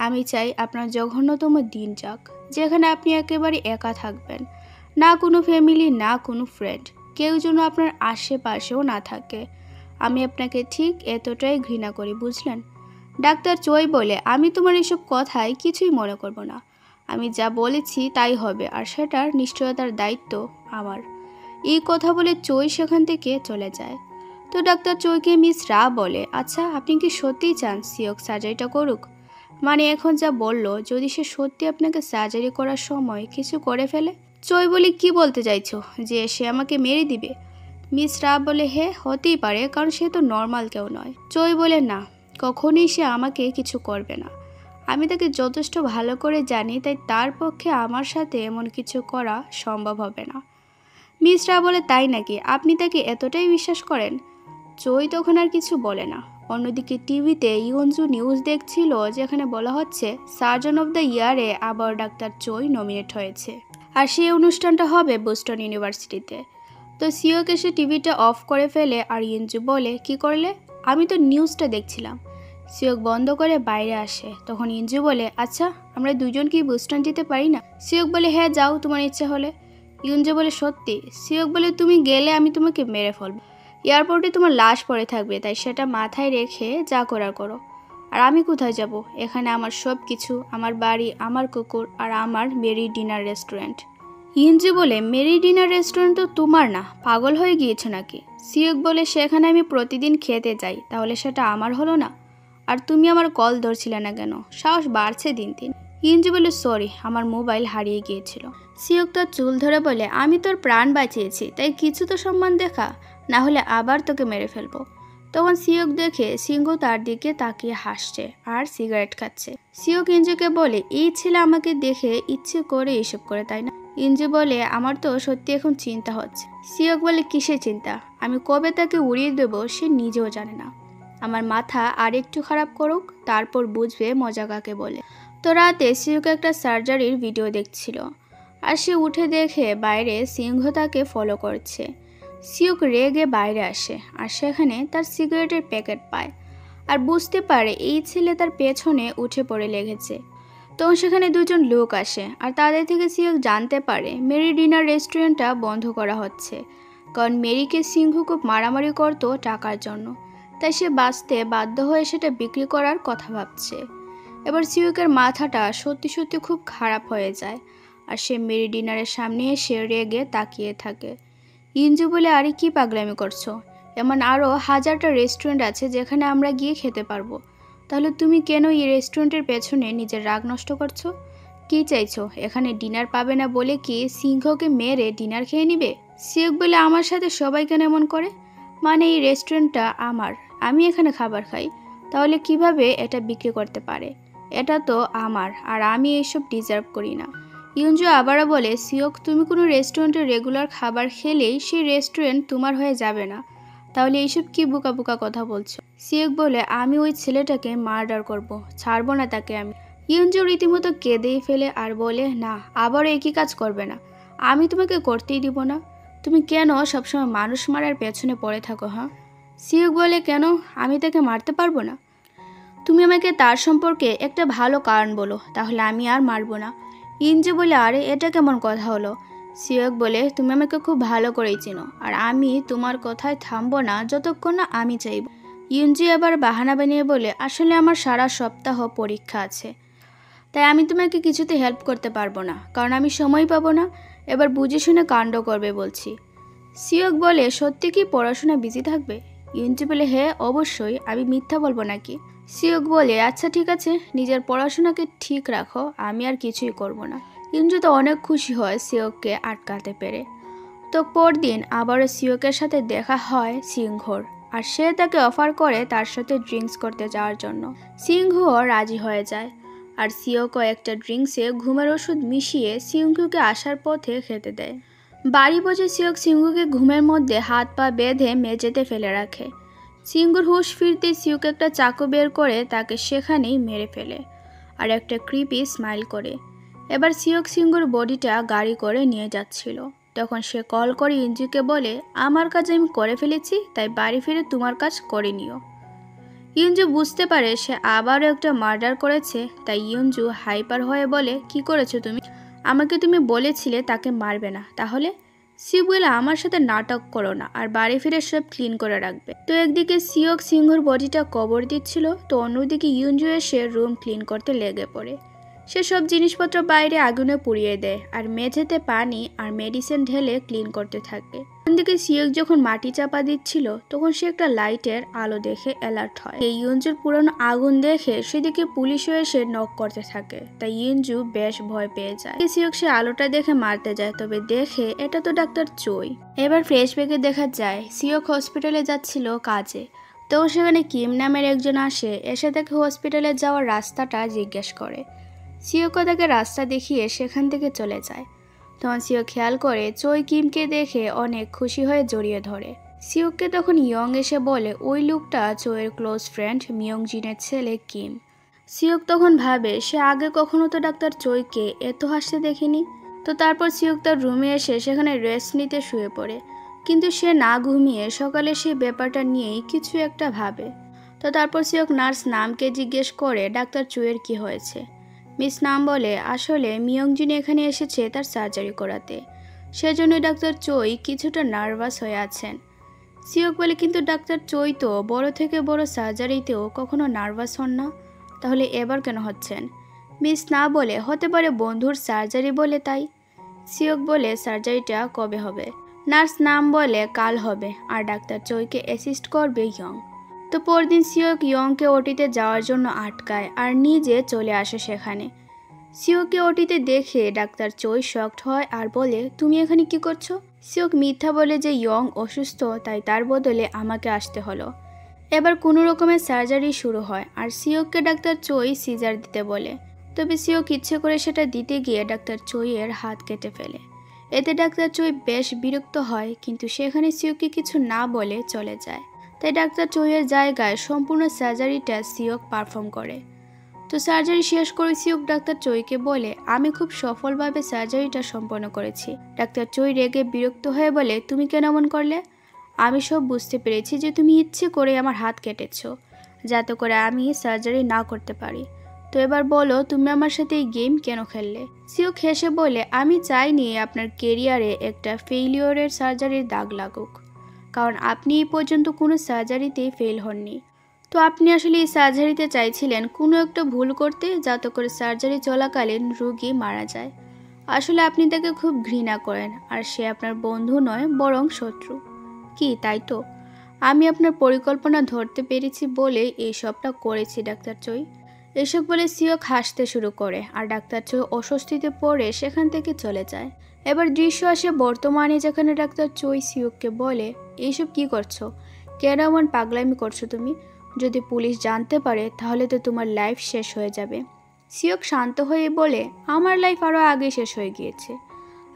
আমি চাই আপনার জঘন্যতম দিন যাক, যেখানে আপনি একেবারে একা থাকবেন, না কোনো ফ্যামিলি না কোনো ফ্রেন্ড, কেউ যেন আপনার আশেপাশেও না থাকে। আমি আপনাকে ঠিক এতটাই ঘৃণা করি, বুঝলেন? ডাক্তার চই বলে, আমি তোমার এসব কথায় কিছুই মনে করব না। আমি যা বলেছি তাই হবে, আর সেটার নিশ্চয়তার দায়িত্ব আমার। এই কথা বলে চই সেখান থেকে চলে যায়। তো ডাক্তার চইকে মিস রা বলে, আচ্ছা আপনি কি সত্যিই চান সিওক সার্জারিটা করুক? মানে এখন যা বলল, যদি সে সত্যি আপনাকে সার্জারি করার সময় কিছু করে ফেলে? চই বলে, কি বলতে চাইছো, যে সে আমাকে মেরে দিবে? মিস রা বলে, হ্যাঁ হতেই পারে, কারণ সে তো নর্মাল কেউ নয়। চই বলে, না, কখনোই সে আমাকে কিছু করবে না। আমি তাকে যথেষ্ট ভালো করে জানি, তাই তার পক্ষে আমার সাথে এমন কিছু করা সম্ভব হবে না। মিস রা বলে, তাই নাকি? আপনি তাকে এতটাই বিশ্বাস করেন? চই তখন আর কিছু বলে না। অন্যদিকে টিভিতে ইয়ঞ্জু নিউজ দেখছিল, যেখানে বলা হচ্ছে সার্জন অফ দ্য ইয়ারে আবার ডাক্তার চই নমিনেট হয়েছে, আর সেই অনুষ্ঠানটা হবে বোস্টন ইউনিভার্সিটিতে। তো সিওক এসে টিভিটা অফ করে ফেলে, আর ইয়ঞ্জু বলে, কি করলে? আমি তো নিউজটা দেখছিলাম। সিওক বন্ধ করে বাইরে আসে। তখন ইয়ঞ্জু বলে, আচ্ছা আমরা দুজন কি বোস্টন যেতে পারি না? সিওক বলে, হ্যাঁ যাও তোমার ইচ্ছা হলে। ইয়ঞ্জু বলে, সত্যি? সিওক বলে, তুমি গেলে আমি তোমাকে মেরে ফেলবো। এয়ারপোর্টে তোমার লাশ পড়ে থাকবে, তাই সেটা মাথায় রেখে যা করার করো। আর আমি কোথায় যাব? এখানে আমার সব কিছু, আমার বাড়ি, আমার কুকুর, আর আমার মেরি ডিনার রেস্টুরেন্ট। ইয়ঞ্জু বলে, মেরি ডিনার রেস্টুরেন্ট তো তোমার না, পাগল হয়ে গিয়েছে নাকি? সিওক বলে, সেখানে আমি প্রতিদিন খেতে যাই, তাহলে সেটা আমার হলো না? আর তুমি আমার কল ধরছিলে না কেন? সাহস বাড়ছে দিন দিন। ইয়ঞ্জু বলে, সরি, আমার মোবাইল হারিয়ে গিয়েছিল। সিওক তার চুল ধরে বলে, আমি তোর প্রাণ বাঁচিয়েছি, তাই কিছু তো সম্মান দেখা, না হলে আবার তোকে মেরে ফেলবো। তখন সিওক দেখে সিংহ তার দিকে তাকিয়ে হাসছে আর সিগারেট খাচ্ছে। সিওক ইঞ্জুকে বলে, এই ছেলে আমাকে দেখে ইচ্ছে করে এসব করে, তাই না? ইঞ্জু বলে, আমার তো সত্যি এখন চিন্তা হচ্ছে। সিওক বলে, কিসের চিন্তা? আমি কবে তাকে উড়িয়ে দেবো সে নিজেও জানে না। আমার মাথা আর একটু খারাপ করুক, তারপর বুঝবে মজা কাকে বলে। তো রাতে সিওক একটা সার্জারির ভিডিও দেখছিল, আর সে উঠে দেখে বাইরে সিংহ তাকে ফলো করছে। সিওক রেগে বাইরে আসে, আর সেখানে তার সিগারেটের প্যাকেট পায়, আর বুঝতে পারে এই ছেলে তার পেছনে উঠে পড়ে লেগেছে। তখন সেখানে দুজন লোক আসে, আর তাদের থেকে সিওক জানতে পারে মেরি ডিনার রেস্টুরেন্টটা বন্ধ করা হচ্ছে, কারণ মেরিকে সিংহ খুব মারামারি করতো টাকার জন্য, তাই সে বাঁচতে বাধ্য হয়ে সেটা বিক্রি করার কথা ভাবছে। এবার সিউকের মাথাটা সত্যি সত্যি খুব খারাপ হয়ে যায়, আর সে মেরি ডিনারের সামনে এসে রেগে তাকিয়ে থাকে। ইঞ্জু বলে, আরে কি পাগলামি করছো? এমন আরও হাজারটা রেস্টুরেন্ট আছে যেখানে আমরা গিয়ে খেতে পারবো, তাহলে তুমি কেন এই রেস্টুরেন্টের পেছনে নিজের রাগ নষ্ট করছো? কি চাইছো? এখানে ডিনার পাবে না বলে কি সিংহকে মেরে ডিনার খেয়ে নিবে? সিউক বলে, আমার সাথে সবাই কেন এমন করে? মানে এই রেস্টুরেন্টটা আমার, আমি এখানে খাবার খাই, তাহলে কিভাবে এটা বিক্রি করতে পারে? এটা তো আমার, আর আমি এইসব ডিজার্ভ করি না। ইয়ঞ্জু আবারও বলে, সিওক তুমি কোনো রেস্টুরেন্টে রেগুলার খাবার খেলেই সেই রেস্টুরেন্ট তোমার হয়ে যাবে না, তাহলে এইসব কি বোকা বোকা কথা বলছো? সিওক বলে, আমি ওই ছেলেটাকে মার্ডার করব, ছাড়বো না তাকে আমি। ইয়ঞ্জু রীতিমতো কেঁদেই ফেলে আর বলে, না, আবারও একই কাজ করবে না, আমি তোমাকে করতেই দিব না। তুমি কেন সবসময় মানুষ মারার পেছনে পড়ে থাকো? হ্যাঁ? সিওক বলে, কেন? আমি তাকে মারতে পারবো না? তুমি আমাকে তার সম্পর্কে একটা ভালো কারণ বলো, তাহলে আমি আর মারবো না। ইঞ্জু বলে, আরে এটা কেমন কথা হলো? সিওক বলে, তুমি আমাকে খুব ভালো করেই চিনো, আর আমি তোমার কথায় থামবো না যতক্ষণ না আমি চাইব। ইঞ্জু এবার বাহানা বানিয়ে বলে, আসলে আমার সারা সপ্তাহ পরীক্ষা আছে, তাই আমি তোমাকে কিছুতে হেল্প করতে পারবো না, কারণ আমি সময় পাবো না। এবার বুঝে শুনে কাণ্ড করবে বলছি। সিওক বলে, সত্যি কি পড়াশোনা বিজি থাকবে? ইঞ্জু বলে, হ্যাঁ অবশ্যই, আমি মিথ্যা বলবো নাকি? সিওক বলে, আচ্ছা ঠিক আছে, নিজের পড়াশোনাকে ঠিক রাখো, আমি আর কিছুই করব না। ইঞ্জু তো অনেক খুশি হয় সিওককে আটকাতে পেরে। তো পরদিন আবারও সিওকের সাথে দেখা হয় সিংহর, আর সে তাকে অফার করে তার সাথে ড্রিঙ্কস করতে যাওয়ার জন্য। সিংহ রাজি হয়ে যায়, আর সিওকও একটা ড্রিঙ্কসে ঘুমের ওষুধ মিশিয়ে সিংহকে আসার পথে খেতে দেয়। বাড়ি বসে সিওক সিংহকে ঘুমের মধ্যে হাত পা বেঁধে মেঝেতে ফেলে রাখে। সিংহর হুঁশ ফিরতে সিওক একটা চাকু বের করে তাকে সেখানেই মেরে ফেলে, আর একটা ক্রিপি স্মাইল করে। এবার সিওক সিংহর বডিটা গাড়ি করে নিয়ে যাচ্ছিল, তখন সে কল করে ইঞ্জুকে বলে, আমার কাজ আমি করে ফেলেছি, তাই বাড়ি ফিরে তোমার কাজ করে নিও। ইঞ্জু বুঝতে পারে সে আবারও একটা মার্ডার করেছে, তাই ইঞ্জু হাইপার হয়ে বলে, কি করেছো তুমি? আমাকে তুমি বলেছিলে তাকে মারবে না, তাহলে? সিবুয়েলা, আমার সাথে নাটক করো না, আর বাড়ি ফিরে সব ক্লিন করে রাখবে। তো একদিকে সিওক সিংহর বডিটা কবর দিচ্ছিল, তো অন্যদিকে ইয়ঞ্জু এসে রুম ক্লিন করতে লেগে পড়ে। সে সব জিনিসপত্র বাইরে আগুনে পুড়িয়ে দেয় আর মেঝেতে পানি আর মেডিসিন ঢেলে ক্লিন করতে থাকে। অন্যদিকে সিওক যখন মাটি চাপা দিচ্ছিল তখন সে একটা লাইটের আলো দেখে অ্যালার্ট হয়। এই ইয়ঞ্জুর পুরনো আগুন দেখে সেদিকে পুলিশও এসে নক করতে থাকে, তাই ইয়ঞ্জু বেশ ভয় পেয়ে যায়। সিওক সে আলোটা দেখে মারতে যায়, তবে দেখে এটা তো ডাক্তার চই। এবার ফ্ল্যাশব্যাকে দেখা যায় সিওক হসপিটালে যাচ্ছিল কাজে। তো সেখানে কিম নামের একজন আসে, এসে তাকে হসপিটালে যাওয়ার রাস্তাটা জিজ্ঞেস করে। সিওকও তাকে রাস্তা দেখিয়ে সেখান থেকে চলে যায়। তখন সিও খেয়াল করে চই কিমকে দেখে অনেক খুশি হয়ে জড়িয়ে ধরে। সিওককে তখন ইয়ং এসে বলে ওই লোকটা চইয়ের ক্লোজ ফ্রেন্ড মিয়ংজিনের ছেলে কিম। সিওক তখন ভাবে সে আগে কখনো তো ডাক্তার চইকে এত হাসতে দেখেনি। তো তারপর সিওক তার রুমে এসে সেখানে রেস্ট নিতে শুয়ে পড়ে, কিন্তু সে না ঘুমিয়ে সকালে সেই ব্যাপারটা নিয়েই কিছু একটা ভাবে। তো তারপর সিওক নার্স নামকে জিজ্ঞেস করে ডাক্তার চুয়ের কি হয়েছে। মিস নাম বলে আসলে মিয়ংজিন এখানে এসেছে তার সার্জারি করাতে, সেজন্যই ডাক্তার চই কিছুটা নার্ভাস হয়ে আছেন। সিওক বলে কিন্তু ডাক্তার চই তো বড় থেকে বড় সার্জারিতেও কখনো নার্ভাস হন না, তাহলে এবার কেন হচ্ছেন? মিস না বলে হতে পারে বন্ধুর সার্জারি বলে তাই। সিওক বলে সার্জারিটা কবে হবে? নার্স নাম বলে কাল হবে, আর ডাক্তার চইকে অ্যাসিস্ট করবে ইয়ং। তো পরদিন সিওক ইয়ংকে ওটিতে যাওয়ার জন্য আটকায় আর নিজে চলে আসে সেখানে। সিওকে ওটিতে দেখে ডাক্তার চই শকড হয় আর বলে তুমি এখানে কি করছো? সিওক মিথ্যা বলে যে ইয়ং অসুস্থ তাই তার বদলে আমাকে আসতে হলো। এবার কোনো রকমের সার্জারি শুরু হয় আর সিওককে ডাক্তার চই সিজার দিতে বলে, তবে সিওক ইচ্ছে করে সেটা দিতে গিয়ে ডাক্তার চইয়ের হাত কেটে ফেলে। এতে ডাক্তার চই বেশ বিরক্ত হয়, কিন্তু সেখানে সিওককে কিছু না বলে চলে যায়। তাই ডাক্তার চইয়ের জায়গায় সম্পূর্ণ সার্জারিটা সিওক পারফর্ম করে। তো সার্জারি শেষ করে সিওক ডাক্তার চইকে বলে আমি খুব সফলভাবে সার্জারিটা সম্পন্ন করেছি। ডাক্তার চই রেগে বিরক্ত হয়ে বলে তুমি কেন এমন করলে? আমি সব বুঝতে পেরেছি যে তুমি ইচ্ছে করে আমার হাত কেটেছ যাতে করে আমি সার্জারি না করতে পারি। তো এবার বলো তুমি আমার সাথে এই গেম কেন খেললে? সিওক হেসে বলে আমি চাইনি আপনার কেরিয়ারে একটা ফেইলিওরের সার্জারির দাগ লাগুক, কারণ আপনি এই পর্যন্ত কোনো সার্জারিতেই ফেল হননি। তো আপনি আসলে এই সার্জারিতে চাইছিলেন কোনো একটা ভুল করতে যাতে করে সার্জারি চলাকালীন রোগী মারা যায়। আসলে আপনি তাকে খুব ঘৃণা করেন আর সে আপনার বন্ধু নয় বরং শত্রু। কি তাই তো? আমি আপনার পরিকল্পনা ধরতে পেরেছি বলে এই সবটা করেছি ডাক্তার চই। এসব বলে সিওক হাসতে শুরু করে আর ডাক্তার চই অস্বস্তিতে পড়ে সেখান থেকে চলে যায়। এবার দৃশ্য আসে বর্তমানে, যেখানে ডাক্তার চই সিওককে বলে এইসব কি করছো? কেন এমন পাগলামি করছো তুমি? যদি পুলিশ জানতে পারে তাহলে তো তোমার লাইফ শেষ হয়ে যাবে। সিওক শান্ত হয়ে বলে আমার লাইফ আরও আগে শেষ হয়ে গিয়েছে।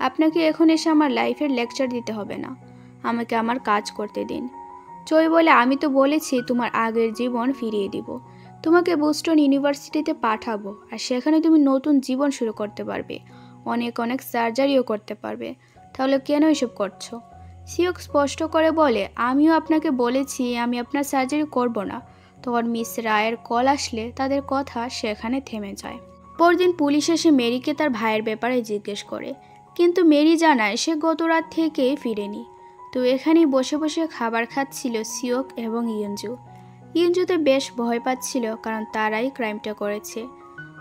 আপনাকে এখন এসে আমার লাইফের লেকচার দিতে হবে না, আমাকে আমার কাজ করতে দিন। চই বলে আমি তো বলেছি তোমার আগের জীবন ফিরিয়ে দিব, তোমাকে বোস্টন ইউনিভার্সিটিতে পাঠাবো আর সেখানে তুমি নতুন জীবন শুরু করতে পারবে, অনেক অনেক সার্জারিও করতে পারবে, তাহলে কেন এসব করছো? সিওক স্পষ্ট করে বলে আমিও আপনাকে বলেছি আমি আপনার সার্জারি করব না। তখন মিস রায়ের কল আসলে তাদের কথা সেখানে থেমে যায়। পরদিন পুলিশ এসে মেরিকে তার ভাইয়ের ব্যাপারে জিজ্ঞেস করে, কিন্তু মেরি জানায় সে গত রাত থেকেই ফিরেনি। তো এখানেই বসে বসে খাবার খাচ্ছিল সিওক এবং ইয়ঞ্জু। ইয়ঞ্জুতে বেশ ভয় পাচ্ছিল কারণ তারাই ক্রাইমটা করেছে।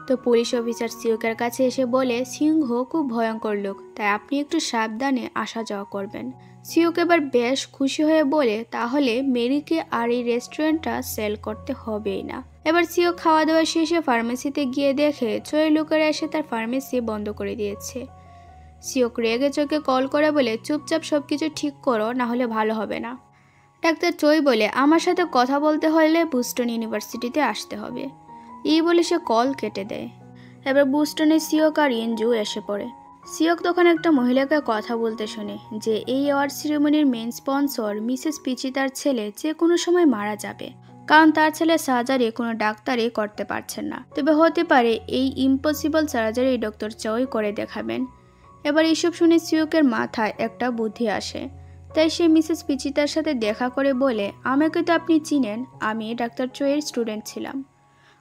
তো পুলিশ অফিসার সিওকের কাছে এসে বলে সিংহ খুব ভয়ঙ্কর লোক, তাই আপনি একটু সাবধানে আসা যাওয়া করবেন। সিওক এবার বেশ খুশি হয়ে বলে তাহলে মেরিকে আর এই রেস্টুরেন্টটা সেল করতে হবেই না। এবার সিওক খাওয়া দাওয়া শেষে ফার্মেসিতে গিয়ে দেখে চোরের লোকেরা এসে তার ফার্মেসি বন্ধ করে দিয়েছে। সিওক রেগে চোখে কল করে বলে চুপচাপ সবকিছু ঠিক করো, না হলে ভালো হবে না। ডাক্তার চই বলে আমার সাথে কথা বলতে হলে বোস্টন ইউনিভার্সিটিতে আসতে হবে। এই বলে সে কল কেটে দেয়। এবার বোস্টনে সিওক আর ইয়ঞ্জু এসে পড়ে। সিওক তখন একটা মহিলাকে কথা বলতে শুনে যে এই অ্যাওয়ার্ড সেরেমনির মেইন স্পন্সর মিসেস পিচিতার ছেলে যে কোনো সময় মারা যাবে, কারণ তার ছেলে সার্জারি কোনো ডাক্তারই করতে পারছেন না। তবে হতে পারে এই ইম্পসিবল সার্জারি ডক্টর চই করে দেখাবেন। এবার এইসব শুনে সিওকের মাথায় একটা বুদ্ধি আসে, তাই সে মিসেস পিচিতার সাথে দেখা করে বলে আমাকে তো আপনি চিনেন, আমি ডাক্তার চইয়ের স্টুডেন্ট ছিলাম,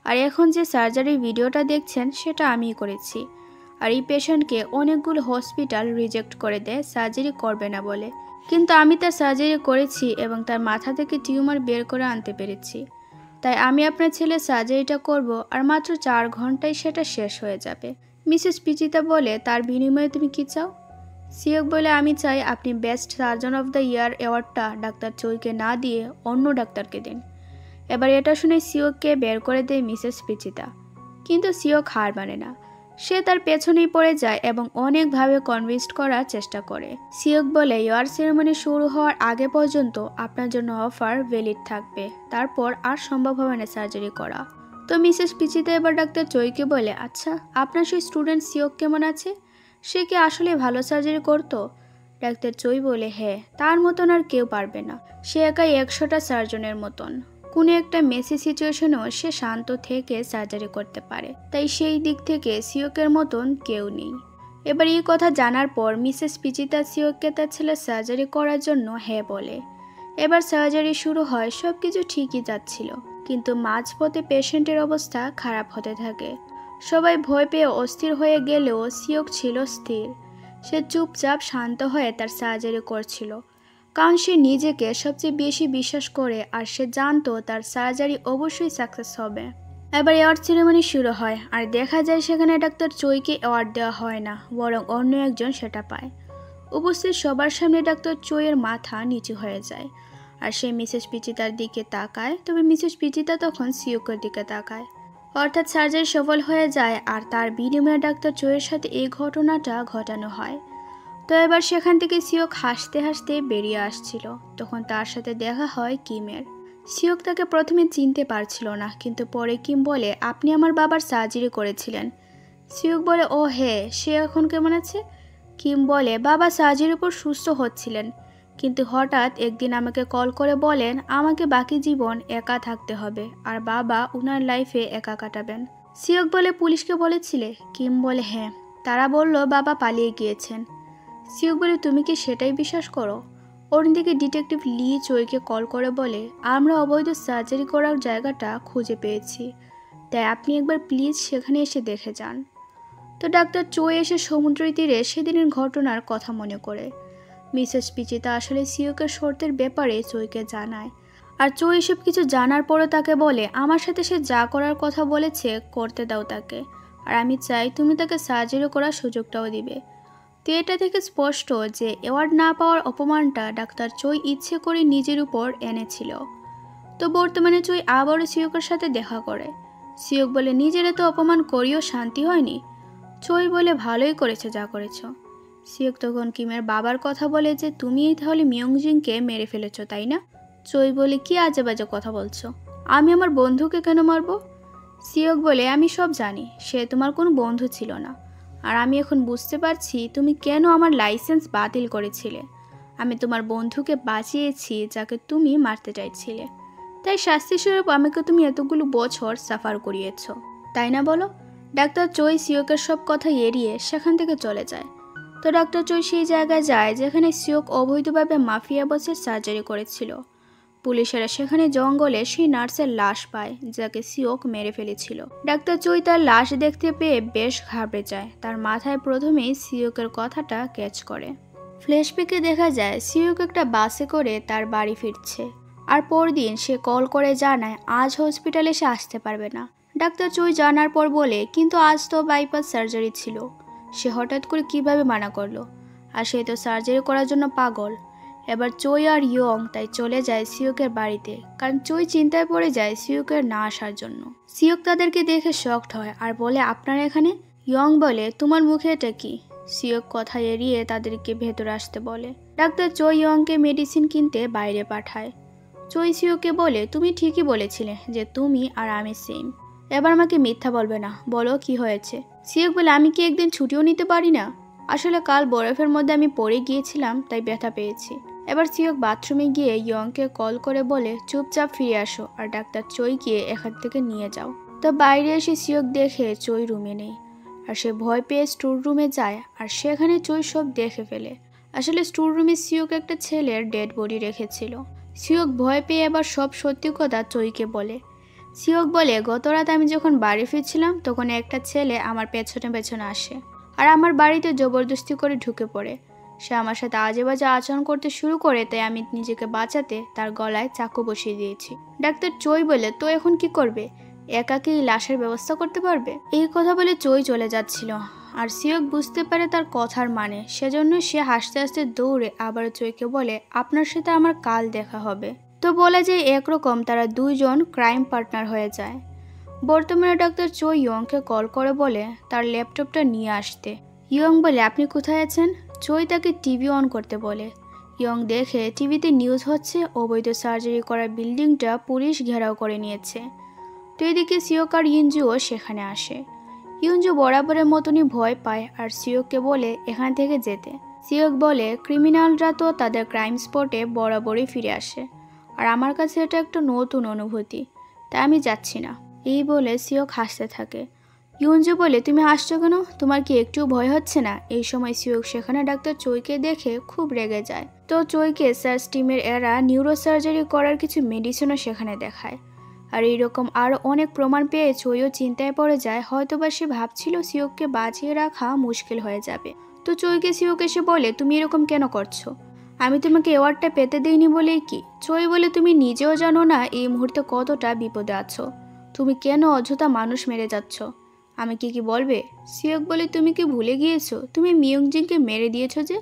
আর এখন যে সার্জারির ভিডিওটা দেখছেন সেটা আমিই করেছি। আর এই পেশেন্টকে অনেকগুলো হসপিটাল রিজেক্ট করে দেয় সার্জারি করবে না বলে, কিন্তু আমি তার সার্জারি করেছি এবং তার মাথা থেকে টিউমার বের করে আনতে পেরেছি। তাই আমি আপনার ছেলের সার্জারিটা করব আর মাত্র 4 ঘন্টায় সেটা শেষ হয়ে যাবে। মিসেস পিচিতা বলে, তার বিনিময়ে তুমি কি চাও? সিওক বলে, আমি চাই আপনি best surgeon of the year অ্যাওয়ার্ডটা ডাক্তার চইকে না দিয়ে অন্য ডাক্তারকে দিন। এবার এটা শুনে সিওককে বের করে দেয় মিসেস পিচিতা, কিন্তু সিওক হার মানে না। সে তার পেছনেই পড়ে যায় এবং অনেকভাবে কনভিন্স করার চেষ্টা করে। সিওক বলে, ইয়ার সেরেমনি শুরু হওয়ার আগে পর্যন্ত আপনার জন্য অফার ভ্যালিড থাকবে, তারপর আর সম্ভব হবে না সার্জারি করা। তো মিসেস পিচিতা এবার ডাক্তার চইকে বলে, আচ্ছা আপনার সেই স্টুডেন্ট সিওক কেমন আছে? সে কি আসলে ভালো সার্জারি করতো? ডাক্তার চই বলে, হ্যাঁ, তার মতন আর কেউ পারবে না। সে একাই 100টা সার্জনের মতন। কোনো একটা মেসি সিচুয়েশনেও সে শান্ত থেকে সার্জারি করতে পারে, তাই সেই দিক থেকে সিওকের মতন কেউ নেই। এবার এই কথা জানার পর মিসেস পিচিতা সিওককে তার ছেলের সার্জারি করার জন্য হ্যাঁ বলে। এবার সার্জারি শুরু হয়। সব কিছু ঠিকই যাচ্ছিল, কিন্তু মাঝপথে পেশেন্টের অবস্থা খারাপ হতে থাকে। সবাই ভয় পেয়ে অস্থির হয়ে গেলেও সিওক ছিল স্থির। সে চুপচাপ শান্ত হয়ে তার সার্জারি করছিল, কারণ সে নিজেকে সবচেয়ে বেশি বিশ্বাস করে আর সে জানতো তার সার্জারি অবশ্যই সাকসেস হবে। এবার অ্যাওয়ার্ড সেরেমনি শুরু হয় আর দেখা যায় সেখানে ডাক্তার চইকে অ্যাওয়ার্ড দেওয়া হয় না, বরং অন্য একজন সেটা পায়। উপস্থিত সবার সামনে ডাক্তার চইয়ের মাথা নিচু হয়ে যায় আর সে মিসেস পিচিতার দিকে তাকায়, তবে মিসেস পিচিতা তখন সিওকের দিকে তাকায়। অর্থাৎ সার্জারি সফল হয়ে যায় আর তার বিনিময়ে ডাক্তার চইয়ের সাথে এই ঘটনাটা ঘটানো হয়। তো এবার সেখান থেকে সিওক হাসতে হাসতে বেরিয়ে আসছিল, তখন তার সাথে দেখা হয় কিমের। সিওক তাকে প্রথমে চিনতে পারছিল না, কিন্তু পরে কিম বলে, আপনি আমার বাবার সার্জারি করেছিলেন। সিওক বলে, ও হ্যাঁ, সে এখন কেমন আছে? কিম বলে, বাবা সার্জারির উপর সুস্থ হচ্ছিলেন, কিন্তু হঠাৎ একদিন আমাকে কল করে বলেন আমাকে বাকি জীবন একা থাকতে হবে আর বাবা উনার লাইফে একা কাটাবেন। সিওক বলে, পুলিশকে বলেছিলে? কিম বলে, হ্যাঁ, তারা বলল বাবা পালিয়ে গিয়েছেন। সিওক বলে, তুমি কি সেটাই বিশ্বাস করো? অন্যদিকে ডিটেকটিভ লি চইকে কল করে বলে, আমরা অবৈধ সার্জারি করার জায়গাটা খুঁজে পেয়েছি, তাই আপনি একবার প্লিজ সেখানে এসে দেখে যান। তো ডাক্তার চই এসে সমুদ্রের তীরে সেদিনের ঘটনার কথা মনে করে। মিসেস পিচিতা আসলে সিওকের শর্তের ব্যাপারে চইকে জানায়, আর চই এসব কিছু জানার পরে তাকে বলে, আমার সাথে সে যা করার কথা বলেছে করতে দাও তাকে, আর আমি চাই তুমি তাকে সার্জারি করার সুযোগটাও দিবে। তো এটা থেকে স্পষ্ট যে অ্যাওয়ার্ড না পাওয়ার অপমানটা ডাক্তার চই ইচ্ছে করে নিজের উপর এনেছিল। তো বর্তমানে চই আবারও সিওকের সাথে দেখা করে। সিওক বলে, নিজের তো অপমান করিও শান্তি হয়নি। চই বলে, ভালোই করেছে যা করেছ। সিওক তখন কিমের বাবার কথা বলে যে তুমি তাহলে মিয়ংজিংকে মেরে ফেলেছ, তাই না? চই বলে, কি আজে বাজে কথা বলছো, আমি আমার বন্ধুকে কেন মারবো? সিওক বলে, আমি সব জানি, সে তোমার কোনো বন্ধু ছিল না, আর আমি এখন বুঝতে পারছি তুমি কেন আমার লাইসেন্স বাতিল করেছিলে। আমি তোমার বন্ধুকে বাঁচিয়েছি যাকে তুমি মারতে চাইছিলে, তাই শাস্তিস্বরূপ আমাকে তুমি এতগুলো বছর সাফার করিয়েছ, তাই না বলো? ডাক্তার চই সিওকের সব কথা এড়িয়ে সেখান থেকে চলে যায়। তো ডাক্তার চই সেই জায়গায় যায় যেখানে সিওক অবৈধভাবে মাফিয়া বসের সার্জারি করেছিল। পুলিশেরা সেখানে জঙ্গলে সেই নার্সের লাশ পায় যাকে সিওক মেরে ফেলেছিল। ডাক্তার চই তার লাশ দেখতে পেয়ে বেশ ঘাবড়ে যায়। তার মাথায় প্রথমেই সিওকের কথাটা ক্যাচ করে। ফ্ল্যাশব্যাকে দেখা যায় সিওক একটা বাসে করে তার বাড়ি ফিরছে, আর পরদিন সে কল করে জানায় আজ হসপিটালে সে আসতে পারবে না। ডাক্তার চই জানার পর বলে, কিন্তু আজ তো বাইপাস সার্জারি ছিল। সে হঠাৎ করে কিভাবে মানা করলো? আর সে তো সার্জারি করার জন্য পাগল। এবার চই আর ইয়ং তাই চলে যায় সিওকের বাড়িতে, কারণ চই চিন্তায় পড়ে যায় সিওকের না আসার জন্য। সিওক তাদেরকে দেখে শকড হয় আর বলে, আপনারা এখানে? ইয়ং বলে, তোমার মুখে এটা কি? সিওক কথা এড়িয়ে তাদেরকে ভেতরে আসতে বলে। ডাক্তার চই ইয়ংকে মেডিসিন কিনতে বাইরে পাঠায়। চই সিওকে বলে, তুমি ঠিকই বলেছিলে যে তুমি আর আমি সেম, এবার আমাকে মিথ্যা বলবে না, বলো কি হয়েছে? সিওক বলে, আমি কি একদিন ছুটিও নিতে পারি না? আসলে কাল বরফের মধ্যে আমি পড়ে গিয়েছিলাম, তাই ব্যথা পেয়েছি। এবার সিওক বাথরুমে গিয়ে ইয়ংকে কল করে বলে, চুপচাপ ফিরে আসো আর ডাক্তার চই গিয়ে এখান থেকে নিয়ে যাও। তো বাইরে এসে সিওক দেখে চই রুমে নেই, আর সে ভয় পেয়ে স্টোর রুমে যায় আর সেখানে চই সব দেখে ফেলে। আসলে স্টোর রুমে সিওক একটা ছেলের ডেড বডি রেখেছিল। সিওক ভয় পেয়ে এবার সব সত্যি কথা চইকে বলে। সিওক বলে, গত রাত আমি যখন বাড়ি ফিরছিলাম তখন একটা ছেলে আমার পেছনে পেছনে আসে আর আমার বাড়িতে জবরদস্তি করে ঢুকে পড়ে। সে আমার সাথে আজে বাজে আচরণ করতে শুরু করে, তাই আমি নিজেকে বাঁচাতে তার গলায় চাকু বসিয়ে দিয়েছি। ডাক্তার চই বলে, তো এখন কি করবে? একা কি লাশের ব্যবস্থা করতে পারবে? এই কথা বলে চই চলে যাচ্ছিল, আর সিওক বুঝতে পারে তার কথার মানে। সেজন্য সে হাসতে হাসতে দৌড়ে আবার চইকে বলে, আপনার সাথে আমার কাল দেখা হবে। তো বলা যায় একরকম তারা দুইজন ক্রাইম পার্টনার হয়ে যায়। বর্তমানে ডাক্তার চই ইয়ংকে কল করে বলে তার ল্যাপটপটা নিয়ে আসতে। ইয়ং বলে, আপনি কোথায় আছেন? চই তাকে টিভি অন করতে বলে। ইয়ং দেখে টিভিতে নিউজ হচ্ছে অবৈধ সার্জারি করা বিল্ডিংটা পুলিশ ঘেরাও করে নিয়েছে। তো এদিকে সিওক আর ইউনজুও সেখানে আসে। ইউনজু বরাবরের মতনই ভয় পায় আর সিওককে বলে এখান থেকে যেতে। সিওক বলে, ক্রিমিনালরা তো তাদের ক্রাইম স্পটে বরাবরই ফিরে আসে, আর আমার কাছে এটা একটা নতুন অনুভূতি, তাই আমি যাচ্ছি না। এই বলে সিওক হাসতে থাকে। ইউনজু বলে, তুমি হাসছো কেন? তোমার কি একটু ভয় হচ্ছে না? এই সময় সিওক সেখানে ডাক্তার চইকে দেখে খুব রেগে যায়। তো চইকে সার্চ টিমের এরা নিউরো সার্জারি করার কিছু মেডিসিনও সেখানে দেখায়। আর এইরকম আরও অনেক প্রমাণ পেয়ে চইও চিন্তায় পড়ে যায়। হয়তোবা সে ভাবছিল সিওককে বাঁচিয়ে রাখা মুশকিল হয়ে যাবে। তো চইকে সিওক এসে বলে, তুমি এরকম কেন করছো? আমি তোমাকে অ্যাওয়ার্ডটা পেতে দিইনি বলেই কি? চই বলে, তুমি নিজেও জানো না এই মুহূর্তে কতটা বিপদে আছো। তুমি কেন অযথা মানুষ মেরে যাচ্ছ? আমি কি বলবে? সিওক বলে, তুমি কি ভুলে গিয়েছো তুমি মিয়ংজিনকে মেরে দিয়েছো? যে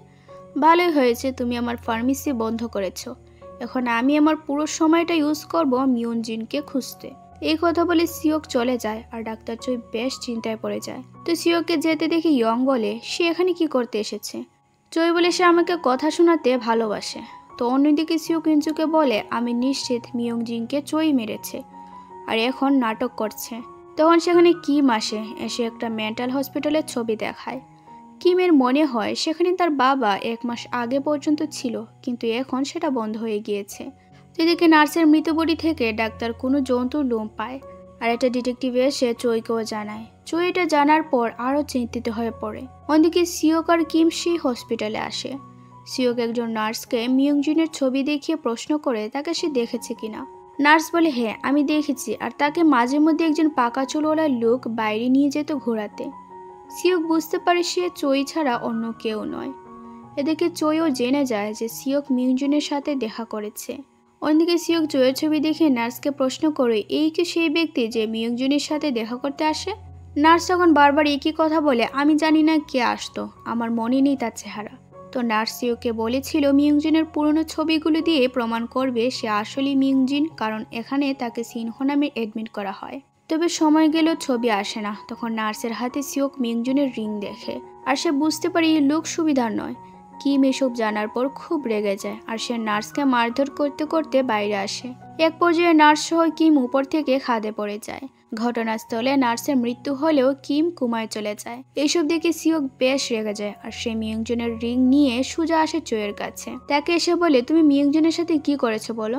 ভালোই হয়েছে তুমি আমার ফার্মেসি বন্ধ করেছো। এখন আমি আমার পুরো সময়টা ইউজ করব মিয়ংজিনকে খুঁজতে। এই কথা বলে সিওক চলে যায় আর ডাক্তার চই বেশ চিন্তায় পড়ে যায়। তো সিওককে যেতে দেখে ইয়ং বলে, সে এখানে কি করতে এসেছে? চই বলে, সে আমাকে কথা শোনাতে ভালোবাসে। তো অন্যদিকে সিওক ইনজুকে বলে, আমি নিশ্চিত মিয়ংজিনকে চই মেরেছে আর এখন নাটক করছে। তখন সেখানে কিম আসে, এসে একটা মেন্টাল হসপিটালের ছবি দেখায়। কিমের মনে হয় সেখানে তার বাবা 1 মাস আগে পর্যন্ত ছিল, কিন্তু এখন সেটা বন্ধ হয়ে গিয়েছে। এদিকে নার্সের মৃত বডি থেকে ডাক্তার কোনো জন্তুর লোম পায়, আর একটা ডিটেকটিভ এসে চইকেও জানায়। চই এটা জানার পর আরও চিন্তিত হয়ে পড়ে। অন্যদিকে সিওক আর কিম সেই হসপিটালে আসে। সিওক একজন নার্সকে মিয়ংজিনের ছবি দেখিয়ে প্রশ্ন করে তাকে সে দেখেছে কিনা। নার্স বলে, হ্যাঁ আমি দেখেছি, আর তাকে মাঝে মধ্যে একজন পাকা চুলওয়ালা লোক বাইরে নিয়ে যেত ঘোরাতে। সিওক বুঝতে পারে সে চই ছাড়া অন্য কেউ নয়। এদিকে চইও জেনে যায় যে সিওক মিয়ংজিনের সাথে দেখা করেছে। অন্যদিকে সিওক চইয়ের ছবি দেখে নার্সকে প্রশ্ন করে, এই কি সেই ব্যক্তি যে মিয়ংজিনের সাথে দেখা করতে আসে? নার্স তখন বারবার একই কথা বলে, আমি জানি না কে আসতো, আমার মনে নেই তার চেহারা। তো নার্স সিওকে বলেছিল মিয়ংজিনের পুরনো ছবিগুলো দিয়ে প্রমাণ করবে সে আসলেই মিয়ংজিন, কারণ এখানে তাকে সিনহো নামে অ্যাডমিট করা হয়। তবে সময় গেলেও ছবি আসে না। তখন নার্সের হাতে সিওক মিয়ংজিনের রিং দেখে, আর সে বুঝতে পারে এই লোক সুবিধার নয়। কিম এসব জানার পর খুব রেগে যায়, আর সে নার্সকে মারধর করতে করতে বাইরে আসে। এক পর্যায়ে নার্স সহ কিম উপর থেকে খাদে পড়ে যায়। ঘটনাস্থলে নার্সের মৃত্যু হলেও কিম কুমায় চলে যায়। এইসব দেখে সিওক বেশ রেগে যায়, আর সে মিয়ংজনের রিং নিয়ে সোজা আসে চইয়ের কাছে। তাকে এসে বলে, তুমি মিয়ংজনের সাথে কি করেছো বলো?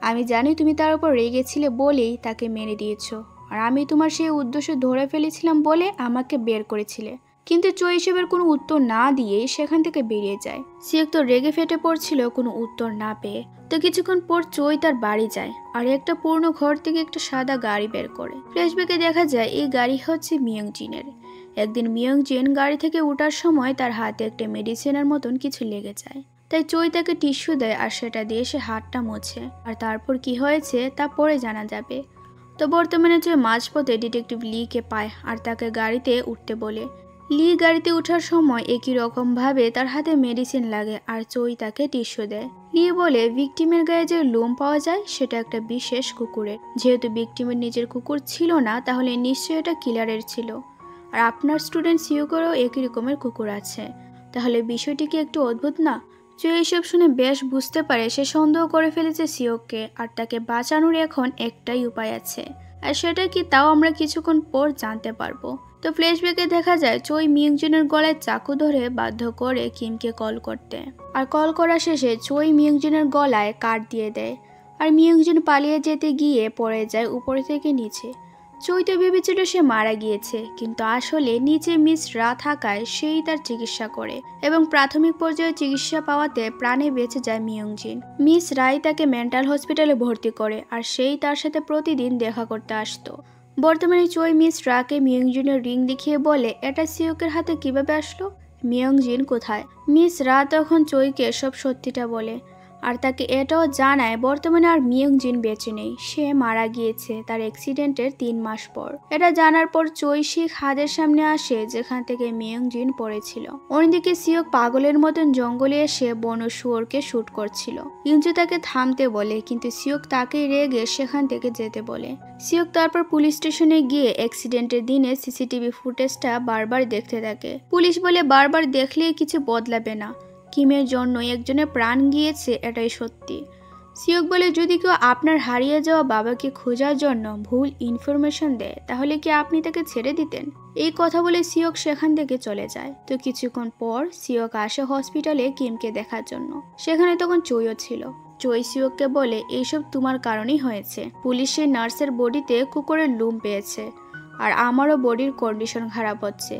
আমি জানি তুমি তার উপর রেগেছিলে বলেই তাকে মেরে দিয়েছো, আর আমি তোমার সেই উদ্দেশ্য ধরে ফেলেছিলাম বলে আমাকে বের করেছিলে। কিন্তু চই এসবের কোনো উত্তর না দিয়ে সেখান থেকে বেরিয়ে যায়। সিওক তো রেগে ফেটে পড়ছিল কোনো উত্তর না পেয়ে। তো কিছুক্ষণ পর চই তার বাড়ি যায়, আর একটা পুরনো ঘর থেকে একটা সাদা গাড়ি বের করে। ফ্ল্যাশব্যাকে দেখা যায় এই গাড়ি হচ্ছে মিয়ংজিনের। একদিন মিয়ংজিন গাড়ি থেকে ওঠার সময় তার হাতে একটা মেডিসিনের মতন কিছু লেগে যায়, তাই চই তাকে টিস্যু দেয় আর সেটা দিয়ে সে হাতটা মোছে। আর তারপর কি হয়েছে তা পরে জানা যাবে। তো বর্তমানে চই মাঝপথে ডিটেকটিভ লিকে পায় আর তাকে গাড়িতে উঠতে বলে। লি গাড়িতে ওঠার সময় একই রকম ভাবে তার হাতে মেডিসিন লাগে, আর চই তাকে টিস্যু দেয়। লি বলে, ভিকটিমের গায়ে যে লোম পাওয়া যায় সেটা একটা বিশেষ কুকুরের। যেহেতু ভিকটিমের নিজের কুকুর ছিল না, তাহলে নিশ্চয়ই এটা কিলারের ছিল। আর আপনার স্টুডেন্ট সিওকেরও একই রকমের কুকুর আছে, তাহলে বিষয়টি কি একটু অদ্ভুত না? চই এইসব শুনে বেশ বুঝতে পারে সে সন্দেহ করে ফেলেছে সিওককে, আর তাকে বাঁচানোর এখন একটাই উপায় আছে, আর সেটা কি তাও আমরা কিছুক্ষণ পর জানতে পারবো। তো ফ্ল্যাশব্যাকে দেখা যায় চই মিয়ংজিনের গলায় চাকু ধরে বাধ্য করে কিমকে কল করতে, আর কল করা শেষে চই মিয়ংজিনের গলায় কাট দিয়ে দেয়, আর মিয়ংজিন পালিয়ে যেতে গিয়ে পড়ে যায় উপর থেকে নিচে। চই তো ভেবেছিল সে মারা গিয়েছে, কিন্তু আসলে নিচে মিস রা থাকায় সেই তার চিকিৎসা করে, এবং প্রাথমিক পর্যায়ে চিকিৎসা পাওয়াতে প্রাণে বেঁচে যায় মিয়ংজিন। মিস রাই তাকে মেন্টাল হসপিটালে ভর্তি করে, আর সেই তার সাথে প্রতিদিন দেখা করতে আসতো। বর্তমানে চই মিস রাকে মিয়ংজিনের রিং দেখিয়ে বলে, এটা সিওকের হাতে কিভাবে আসলো? মিয়ংজিন কোথায়? মিস রা তখন চইকে সব সত্যিটা বলে আর তাকে এটাও জানায় বর্তমানে আর মিয়ংজিন বেঁচে নেই, সে মারা গিয়েছে তার অ্যাক্সিডেন্টের 3 মাস পর। এটা জানার পর চই শিখ হাদের সামনে আসে যেখান থেকে মিয়ংজিন পড়েছিল। অন্যদিকে সিওক পাগলের মতন জঙ্গলে এসে বন শুয়োরকে শুট করছিল। ইঞ্জু তাকে থামতে বলে কিন্তু সিওক তাকে রেগে সেখান থেকে যেতে বলে। সিওক তারপর পুলিশ স্টেশনে গিয়ে অ্যাক্সিডেন্টের দিনে সিসিটিভি ফুটেজটা বারবার দেখতে থাকে। পুলিশ বলে বারবার দেখলেই কিছু বদলাবে না, কিমের জন্য একজনের প্রাণ গিয়েছে এটাই সত্যি। সিওক বলে যদি কেউ আপনার হারিয়ে যাওয়া বাবাকে খোঁজার জন্য ভুল ইনফরমেশন দেয় তাহলে কি আপনি তাকে ছেড়ে দিতেন? এই কথা বলে সিওক সেখান থেকে চলে যায়। তো কিছুক্ষণ পর সিওক আসে হসপিটালে কিমকে দেখার জন্য। সেখানে তখন চইও ছিল। চই সিওককে বলে এইসব তোমার কারণেই হয়েছে। পুলিশের নার্সের বডিতে কুকুরের লোম পেয়েছে আর আমারও বডির কন্ডিশন খারাপ হচ্ছে,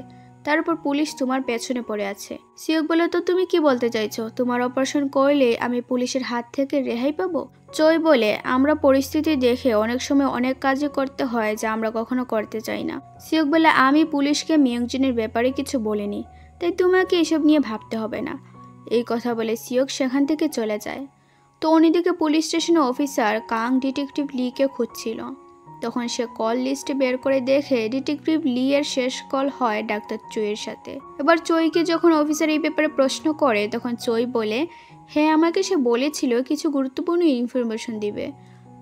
তার উপর পুলিশ তোমার পেছনে পড়ে আছে। সিওক বলে তো তুমি কি বলতে চাইছো? তোমার অপারেশন করলে আমি পুলিশের হাত থেকে রেহাই পাবো? চই বলে আমরা পরিস্থিতি দেখে অনেক সময় অনেক কাজই করতে হয় যা আমরা কখনো করতে চাই না। সিওক বলে আমি পুলিশকে মিয়ংজিনের ব্যাপারে কিছু বলিনি, তাই তোমাকে এসব নিয়ে ভাবতে হবে না। এই কথা বলে সিওক সেখান থেকে চলে যায়। তো অন্যদিকে পুলিশ স্টেশনে অফিসার কাং ডিটেকটিভ লিকে খুঁজছিল। তখন সে কল লিস্টে বের করে দেখে ডিটেকটিভ লি এর শেষ কল হয় ডাক্তার চইয়ের সাথে। এবার চইকে যখন অফিসার এই ব্যাপারে প্রশ্ন করে তখন চই বলে হ্যাঁ আমাকে সে বলেছিল কিছু গুরুত্বপূর্ণ ইনফরমেশন দিবে,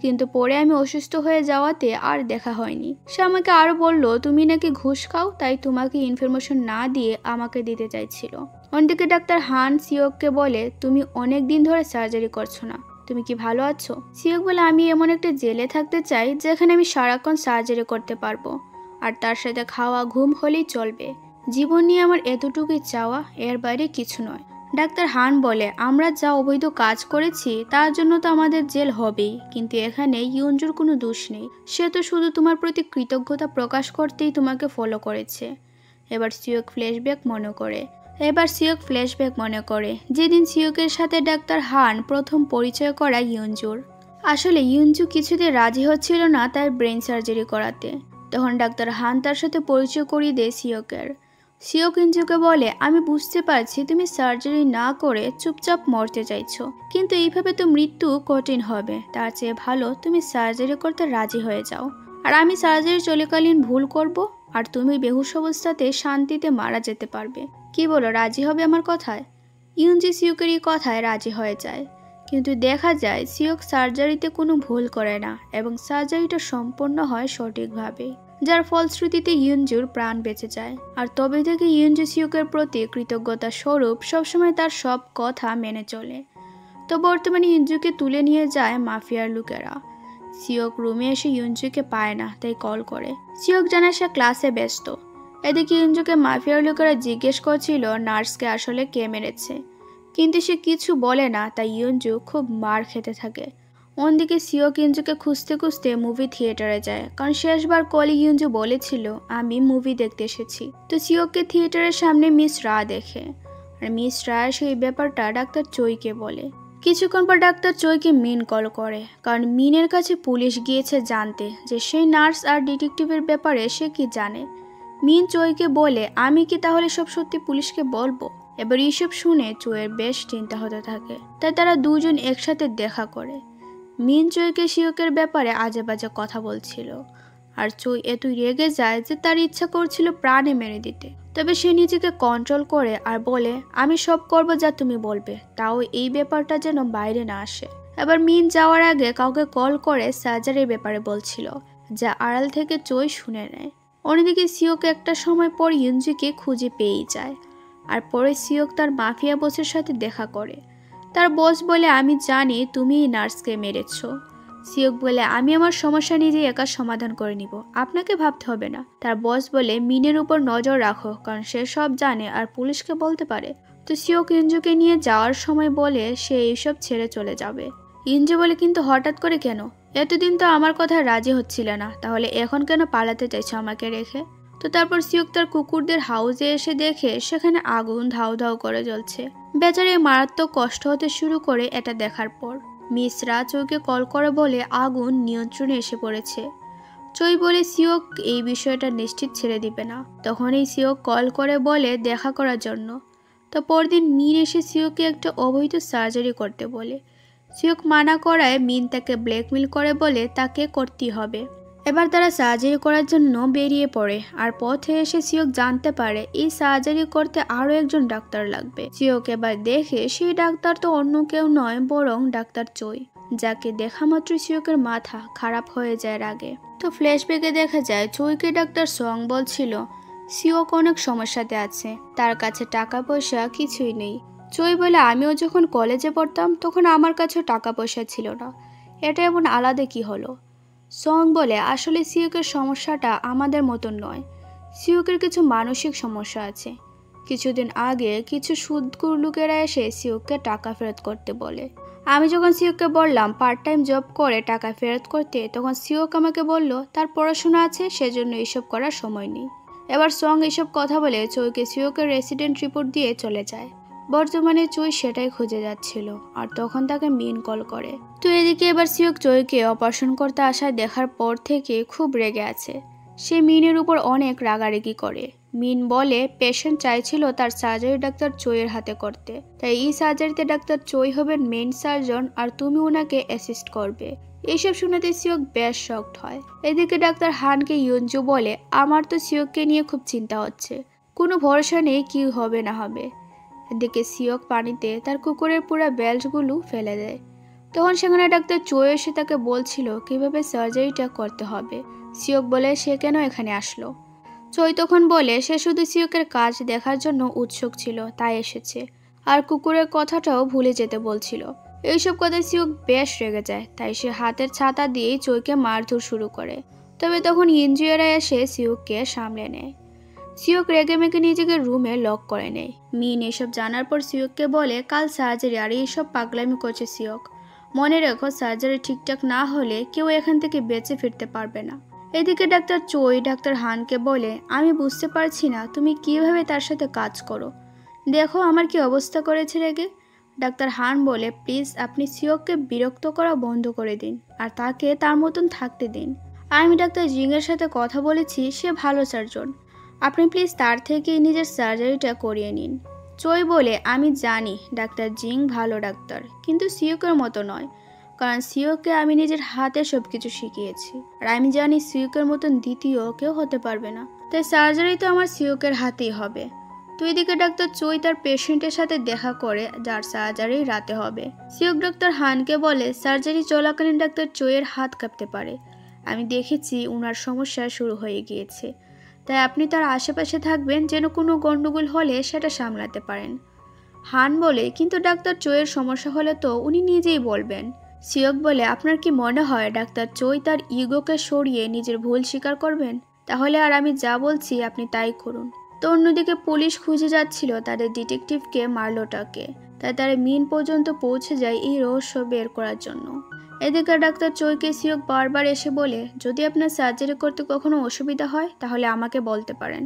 কিন্তু পরে আমি অসুস্থ হয়ে যাওয়াতে আর দেখা হয়নি। সে আমাকে আরো বলল তুমি নাকি ঘুষ খাও, তাই তোমাকে ইনফরমেশন না দিয়ে আমাকে দিতে চাইছিল। অন্যদিকে ডাক্তার হান সিওককে বলে তুমি অনেক দিন ধরে সার্জারি করছো না, তুমি কি ভালো আছো? সিওক বলে আমি এমন একটা জেলে থাকতে চাই যেখানে আমি সারাক্ষণ সার্জারি করতে পারবো আর তার সাথে খাওয়া ঘুম হলেই চলবে। জীবন নিয়ে আমার এতটুকুই চাওয়া, এর বাইরে কিছু নয়। ডাক্তার হান বলে আমরা যা অবৈধ কাজ করেছি তার জন্য তো আমাদের জেল হবেই, কিন্তু এখানে ইউনজুর কোনো দোষ নেই। সে তো শুধু তোমার প্রতি কৃতজ্ঞতা প্রকাশ করতেই তোমাকে ফলো করেছে। এবার সিওক ফ্ল্যাশব্যাক মনে করে যেদিন সিওকের সাথে ডাক্তার হান প্রথম পরিচয় করা ইউনজুর। আসলে ইউনজু কিছুতে রাজি হচ্ছিল না তার ব্রেন সার্জারি করাতে। তখন ডাক্তার হান তার সাথে পরিচয় করিয়ে দেয় সিওকের। সিওক ইউনজুকে বলে আমি বুঝতে পারছি তুমি সার্জারি না করে চুপচাপ মরতে চাইছো, কিন্তু এইভাবে তো মৃত্যু কঠিন হবে, তার চেয়ে ভালো তুমি সার্জারি করতে রাজি হয়ে যাও আর আমি সার্জারি চলাকালীন ভুল করব আর তুমি বেহুশ অবস্থাতে শান্তিতে মারা যেতে পারবে। কি বলো, রাজি হবে আমার কথায়? ইউনজি সিওকের এই কথায় রাজি হয়ে যায়, কিন্তু দেখা যায় সিওক সার্জারিতে কোনো ভুল করে না এবং সার্জারিটা সম্পন্ন হয় সঠিকভাবে, যার ফলশ্রুতিতে ইউনজুর প্রাণ বেঁচে যায়। আর তবে থেকে ইউনজু সিওকের প্রতি কৃতজ্ঞতা স্বরূপ সবসময় তার সব কথা মেনে চলে। তো বর্তমানে ইউনজুকে তুলে নিয়ে যায় মাফিয়ার লোকেরা। সিওক রুমে এসে ইউনজুকে পায় না, তাই কল করে। সিওক জানে সে ক্লাসে ব্যস্ত। এদিকে ইউনজুকে মাফিয়ার লোকেরা জিজ্ঞেস করছিল নার্সকে আসলে কে মেরেছে, কিন্তু সে কিছু বলে না, তাই ইউনজু খুব মার খেতে থাকে। অন্যদিকে সিওক ইউনজুকে খুঁজতে খুঁজতে মুভি থিয়েটারে যায়, কারণ শেষবার কলে ইউনজু বলেছিল আমি মুভি দেখতে এসেছি। তো সিওককে থিয়েটারের সামনে মিস রা দেখে আর মিস রা সেই ব্যাপারটা ডাক্তার চইকে বলে। কিছুক্ষণ পর ডাক্তার চইকে মিন কল করে, কারণ মিনের কাছে পুলিশ গিয়েছে জানতে যে সেই নার্স আর ডিটেকটিভের ব্যাপারে সে কি জানে। মিন চইকে বলে আমি কি তাহলে সব সত্যি পুলিশকে বলবো? এবার এইসব শুনে চইয়ের বেশ চিন্তা হতে থাকে, তাই তারা দুজন একসাথে দেখা করে। মিন চইকে সিওকের ব্যাপারে আজে বাজে কথা বলছিল আর চই এতই রেগে যায় যে তার ইচ্ছা করছিল প্রাণে মেরে দিতে। তবে সে নিজেকে কন্ট্রোল করে আর বলে আমি সব করব যা তুমি বলবে, তাও এই ব্যাপারটা যেন বাইরে না আসে। এবার মিন যাওয়ার আগে কাউকে কল করে সার্জারির ব্যাপারে বলছিল, যা আড়াল থেকে চই শুনে নেয়। অন্যদিকে সিওক একটা সময় পর ইউনজুকে খুঁজে পেয়েই যায় আর পরে সিওক তার মাফিয়া বসের সাথে দেখা করে। তার বস বলে আমি জানি তুমি এই নার্সকে মেরেছ। সিওক বলে আমি আমার সমস্যা নিজেই একা সমাধান করে নিব, আপনাকে ভাবতে হবে না। তার বস বলে মিনের উপর নজর রাখো, কারণ সে সব জানে আর পুলিশকে বলতে পারে। তো সিওক ইউনজুকে নিয়ে যাওয়ার সময় বলে সে এইসব ছেড়ে চলে যাবে। ইউনজু বলে কিন্তু হঠাৎ করে কেন? এতদিন তো আমার কথায় রাজি হচ্ছিল না, তাহলে এখন কেন পালাতে চাইছো আমাকে রেখে? তো তারপর সিওক তার কুকুরদের হাউসে এসে দেখে সেখানে আগুন ধাউ ধাউ করে জ্বলছে। বেচারে মারাত্মক কষ্ট হতে শুরু করে এটা দেখার পর। মিস রা চৌকে কল করে বলে আগুন নিয়ন্ত্রণে এসে পড়েছে। চই বলে সিওক এই বিষয়টা নিশ্চিত ছেড়ে দিবে না। তখনই সিওক কল করে বলে দেখা করার জন্য। তো পরদিন মিন এসে সিওকে একটা অবৈধ সার্জারি করতে বলে। সিওক মানা করায় মিন তাকে ব্ল্যাকমেল করে বলে তাকে করতেই হবে। এবার তারা সার্জারি করার জন্য বেরিয়ে পড়ে, আর পথে এসে সিওক জানতে পারে এই সার্জারি করতে আরও একজন ডাক্তার লাগবে। সিওক এবার দেখে সেই ডাক্তার তো অন্য কেউ নয়, বরং ডাক্তার চই, যাকে দেখা মাত্র সিওকের মাথা খারাপ হয়ে যায় রাগে। তো ফ্ল্যাশব্যাকে দেখা যায় চইকে ডাক্তার সং বলছিল সিওক অনেক সমস্যাতে আছে, তার কাছে টাকা পয়সা কিছুই নেই। চই বলে আমিও যখন কলেজে পড়তাম তখন আমার কাছেও টাকা পয়সা ছিল না, এটা এমন আলাদা কি হলো? সং বলে আসলে সিওকের সমস্যাটা আমাদের মতন নয়, সিওকের কিছু মানসিক সমস্যা আছে। কিছুদিন আগে কিছু সুদখোর লোকেরা এসে সিওককে টাকা ফেরত করতে বলে। আমি যখন সিওককে বললাম পার্ট টাইম জব করে টাকা ফেরত করতে, তখন সিওক আমাকে বলল তার পড়াশোনা আছে, সেজন্য এসব করার সময় নেই। এবার সং এসব কথা বলে চইকে সিওকের রেসিডেন্ট রিপোর্ট দিয়ে চলে যায়। বর্তমানে চই সেটাই খুঁজে যাচ্ছিল, আর তখন তাকে মিন কল করে। তো এদিকে এবার সিওক চইকে অপারেশন করতে আসায় দেখার পর থেকে খুব রেগে আছে। সে মিনের উপর অনেক রাগারাগি করে। মিন বলে পেশেন্ট চাইছিল তার সার্জারি ডাক্তার চইয়ের হাতে করতে, তাই এই সার্জারিতে ডাক্তার চই হবেন মেইন সার্জন, আর তুমি ওনাকে অ্যাসিস্ট করবে। এইসব শুনেতে সিওক বেশ শকড হয়। এদিকে ডাক্তার হানকে ইয়ঞ্জু বলে আমার তো সিওককে নিয়ে খুব চিন্তা হচ্ছে, কোনো ভরসা নেই কি হবে না হবে। এদিকে সিওক পানিতে তার কুকুরের পুরো বেল্টগুলো ফেলে দেয়। তখন সেখানে ডাক্তার চই এসে তাকে বলছিল কিভাবে সার্জারিটা করতে হবে। সিওক বলে সে কেন এখানে আসলো। চই তখন বলে সে শুধু সিওকের কাজ দেখার জন্য উৎসুক ছিল, তাই এসেছে, আর কুকুরের কথাটাও ভুলে যেতে বলছিল। এইসব কথায় সিওক বেশ রেগে যায়, তাই সে হাতের ছাতা দিয়েই চইকে মারধর শুরু করে। তবে তখন ইঞ্জিয়ারা এসে সিওককে সামলে নেয়। সিওক রেগে মেগে নিজেকে রুমে লক করে নেয়। মিন এসব জানার পর সিওককে বলে কাল সার্জারি, আর এইসব পাগলামি করছে সিওক। মনে রেখো সার্জারি ঠিকঠাক না হলে কেউ এখান থেকে বেঁচে ফিরতে পারবে না। এদিকে ডাক্তার চই ডাক্তার হানকে বলে আমি বুঝতে পারছি না তুমি কিভাবে তার সাথে কাজ করো, দেখো আমার কি অবস্থা করেছে রেগে। ডাক্তার হান বলে প্লিজ আপনি সিওককে বিরক্ত করা বন্ধ করে দিন, আর তাকে তার মতন থাকতে দিন। আমি ডাক্তার জিংয়ের সাথে কথা বলেছি, সে ভালো সার্জন, আপনি প্লিজ তার থেকেই নিজের সার্জারিটা করিয়ে নিন। চই বলে আমি জানি ডাক্তার জিং ভালো ডাক্তার, কিন্তু সিওকের মতো নয়, কারণ সিওকে আমি নিজের হাতে সবকিছু শিখিয়েছি, আর আমি জানি সিওকের মতন দ্বিতীয় কেউ হতে পারবে না, তাই সার্জারি তো আমার সিওকের হাতেই হবে। তো এদিকে ডাক্তার চই তার পেশেন্টের সাথে দেখা করে যার সার্জারি রাতে হবে। সিওক ডাক্তার হানকে বলে সার্জারি চলাকালীন ডাক্তার চইয়ের হাত কাঁপতে পারে, আমি দেখেছি ওনার সমস্যা শুরু হয়ে গিয়েছে, তাই আপনি তার আশেপাশে থাকবেন যেন কোনো গন্ডগোল হলে সেটা সামলাতে পারেন। হান বলে কিন্তু ডাক্তার চইয়ের সমস্যা হলে তো উনি নিজেই বলবেন। সিওক বলে আপনার কি মনে হয় ডাক্তার চই তার ইগোকে সরিয়ে নিজের ভুল স্বীকার করবেন? তাহলে আর আমি যা বলছি আপনি তাই করুন। তো অন্যদিকে পুলিশ খুঁজে যাচ্ছিল তাদের ডিটেকটিভকে মারলোটাকে, তাই তারা মিন পর্যন্ত পৌঁছে যায় এই রহস্য বের করার জন্য। এদিকে ডাক্তার চইকে সিওক বারবার এসে বলে যদি আপনার সার্জারি করতে কখনো অসুবিধা হয় তাহলে আমাকে বলতে পারেন,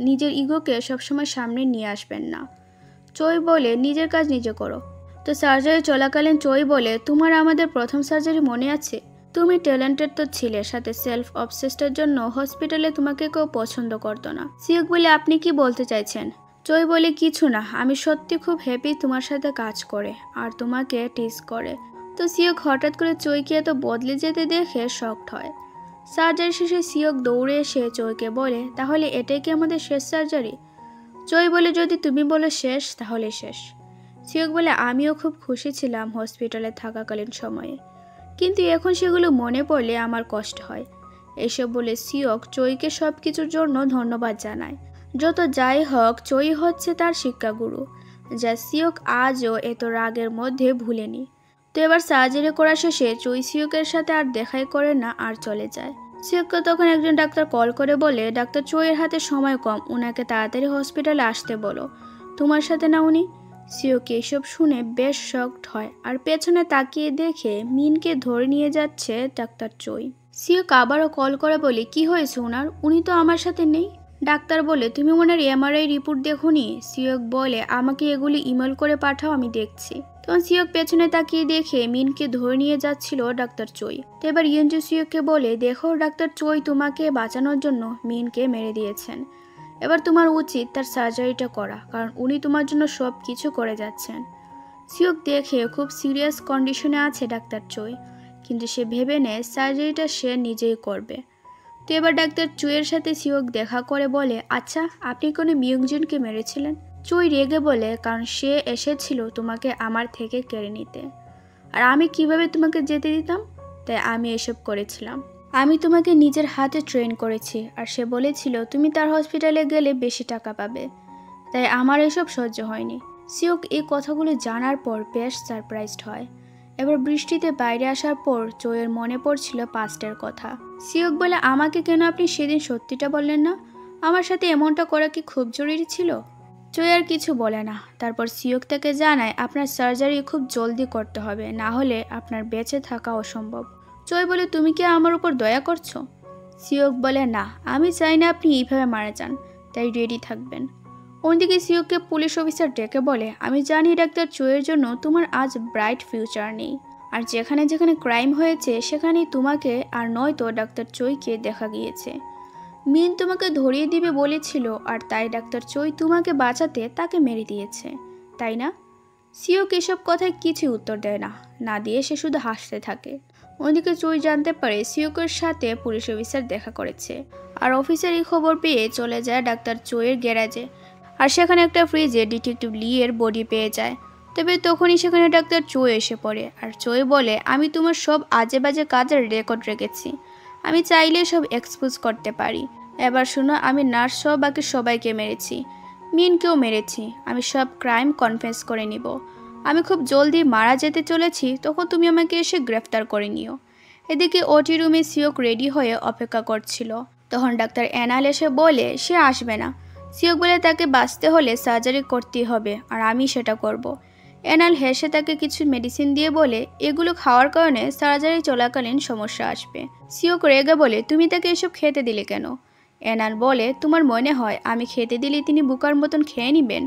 নিজের ইগোকে সবসময় সামনে নিয়ে আসবেন না। চই বলে নিজের কাজ নিজে করো। তো সার্জারি চলাকালীন চই বলে তোমার আমাদের প্রথম সার্জারি মনে আছে, তুমি ট্যালেন্টেড তো ছিলে, সাথে সেলফ অবসেসডের জন্য হসপিটালে তোমাকে কেউ পছন্দ করতো না। সিওক বলে আপনি কি বলতে চাইছেন? চই বলে কিছু না, আমি সত্যি খুব হ্যাপি তোমার সাথে কাজ করে আর তোমাকে টিজ করে। তো সিওক হঠাৎ করে চইকে এত বদলে যেতে দেখে শকড হয়। সার্জারি শেষে সিওক দৌড়ে এসে চইকে বলে তাহলে এটাই কি আমাদের শেষ সার্জারি? চই বলে যদি তুমি বলো শেষ তাহলে শেষ। সিওক বলে আমিও খুব খুশি ছিলাম হসপিটালে থাকাকালীন সময়ে, কিন্তু এখন সেগুলো মনে পড়লে আমার কষ্ট হয়। এসব বলে সিওক চইকে সব কিছুর জন্য ধন্যবাদ জানায়। যত যাই হোক চই হচ্ছে তার শিক্ষাগুরু, যা সিওক আজও এত রাগের মধ্যে ভুলেনি। তো এবার সার্জারি করা শেষে চই সিওকের সাথে আর দেখাই করে না আর চলে যায়। সিওককে তখন একজন ডাক্তার কল করে বলে ডাক্তার চইয়ের হাতে সময় কম, উনাকে তাড়াতাড়ি হসপিটালে আসতে বলো, তোমার সাথে না উনি। সিওক এসব শুনে বেশ শকড হয়, আর পেছনে তাকিয়ে দেখে মিনকে ধরে নিয়ে যাচ্ছে ডাক্তার চই। সিওক আবারও কল করে বলে কি হয়েছে উনার, উনি তো আমার সাথে নেই। ডাক্তার বলে, তুমি ওনার এমআরআই রিপোর্ট দেখোনি? সিওক বলে, আমাকে এগুলি ইমেল করে পাঠাও, আমি দেখছি। তখন সিওক পেছনে তাকিয়ে দেখে মিনকে ধরে নিয়ে যাচ্ছিল ডাক্তার চই। তো এবার ইয়ঞ্জু সিওককে বলে, দেখো ডাক্তার চই তোমাকে বাঁচানোর জন্য মিনকে মেরে দিয়েছেন। এবার তোমার উচিত তার সার্জারিটা করা, কারণ উনি তোমার জন্য সব কিছু করে যাচ্ছেন। সিওক দেখে খুব সিরিয়াস কন্ডিশনে আছে ডাক্তার চই, কিন্তু সে ভেবে নেয় সার্জারিটা সে নিজেই করবে। তো এবার ডাক্তার চুইয়ের সাথে সিওক দেখা করে বলে, আচ্ছা আপনি কোনো মিয়ংজুনকে মেরেছিলেন? চুই রেগে বলে, কারণ সে এসেছিল তোমাকে আমার থেকে কেড়ে নিতে, আর আমি কিভাবে তোমাকে যেতে দিতাম? তাই আমি এসব করেছিলাম। আমি তোমাকে নিজের হাতে ট্রেন করেছি, আর সে বলেছিল তুমি তার হসপিটালে গেলে বেশি টাকা পাবে, তাই আমার এসব সহ্য হয়নি। সিওক এই কথাগুলো জানার পর বেশ সারপ্রাইজড হয়। এবার বৃষ্টিতে বাইরে আসার পর চোয়ের মনে পড়ছিল পাস্টের কথা। সিওক বলে, আমাকে কেন আপনি সেদিন সত্যিটা বললেন না? আমার সাথে এমনটা করা কি খুব জরুরি ছিল? চোয় আর কিছু বলে না। তারপর সিওক তাকে জানায়, আপনার সার্জারি খুব জলদি করতে হবে, না হলে আপনার বেঁচে থাকা অসম্ভব। চোয় বলে, তুমি কি আমার উপর দয়া করছো? সিওক বলে, না, আমি চাই না আপনি এইভাবে মারা যান, তাই রেডি থাকবেন। অন্যদিকে সিওককে পুলিশ অফিসার ডেকে বলে, আমি জানি ডাক্তার চোয়ের জন্য তোমার আজ ব্রাইট ফিউচার নেই, আর যেখানে যেখানে ক্রাইম হয়েছে সেখানেই তোমাকে আর নয়তো ডাক্তার চইকে দেখা গিয়েছে। মিন তোমাকে ধরিয়ে দিবে বলেছিল, আর তাই ডাক্তার চই তোমাকে বাঁচাতে তাকে মেরে দিয়েছে, তাই না? সিওক এসব কথায় কিছুই উত্তর দেয় না, না দিয়ে সে শুধু হাসতে থাকে। অন্যদিকে চই জানতে পারে সিওকের সাথে পুলিশ অফিসার দেখা করেছে, আর অফিসার এই খবর পেয়ে চলে যায় ডাক্তার চইয়ের গ্যারাজে, আর সেখানে একটা ফ্রিজে ডিটেকটিভ লি এর বডি পেয়ে যায়। তবে তখনই সেখানে ডাক্তার চই এসে পড়ে, আর চই বলে, আমি তোমার সব আজে বাজে কাজের রেকর্ড রেখেছি, আমি চাইলে সব এক্সপোজ করতে পারি। এবার শোনো, আমি নার্স সহ বাকি সবাইকে মেরেছি, মিনকেও মেরেছি, আমি সব ক্রাইম কনফেস করে নিব। আমি খুব জলদি মারা যেতে চলেছি, তখন তুমি আমাকে এসে গ্রেফতার করে নিও। এদিকে ওটি রুমে সিওক রেডি হয়ে অপেক্ষা করছিল। তখন ডাক্তার অ্যানাল এসে বলে সে আসবে না। সিওক বলে, তাকে বাঁচতে হলে সার্জারি করতেই হবে, আর আমি সেটা করব। অ্যানাল হেসে তাকে কিছু মেডিসিন দিয়ে বলে, এগুলো খাওয়ার কারণে সার্জারি চলাকালীন সমস্যা আসবে। সিওক রেগে বলে, তুমি তাকে এসব খেতে দিলে কেন? অ্যানাল বলে, তোমার মনে হয় আমি খেতে দিলে তিনি বোকার মতন খেয়ে নেবেন?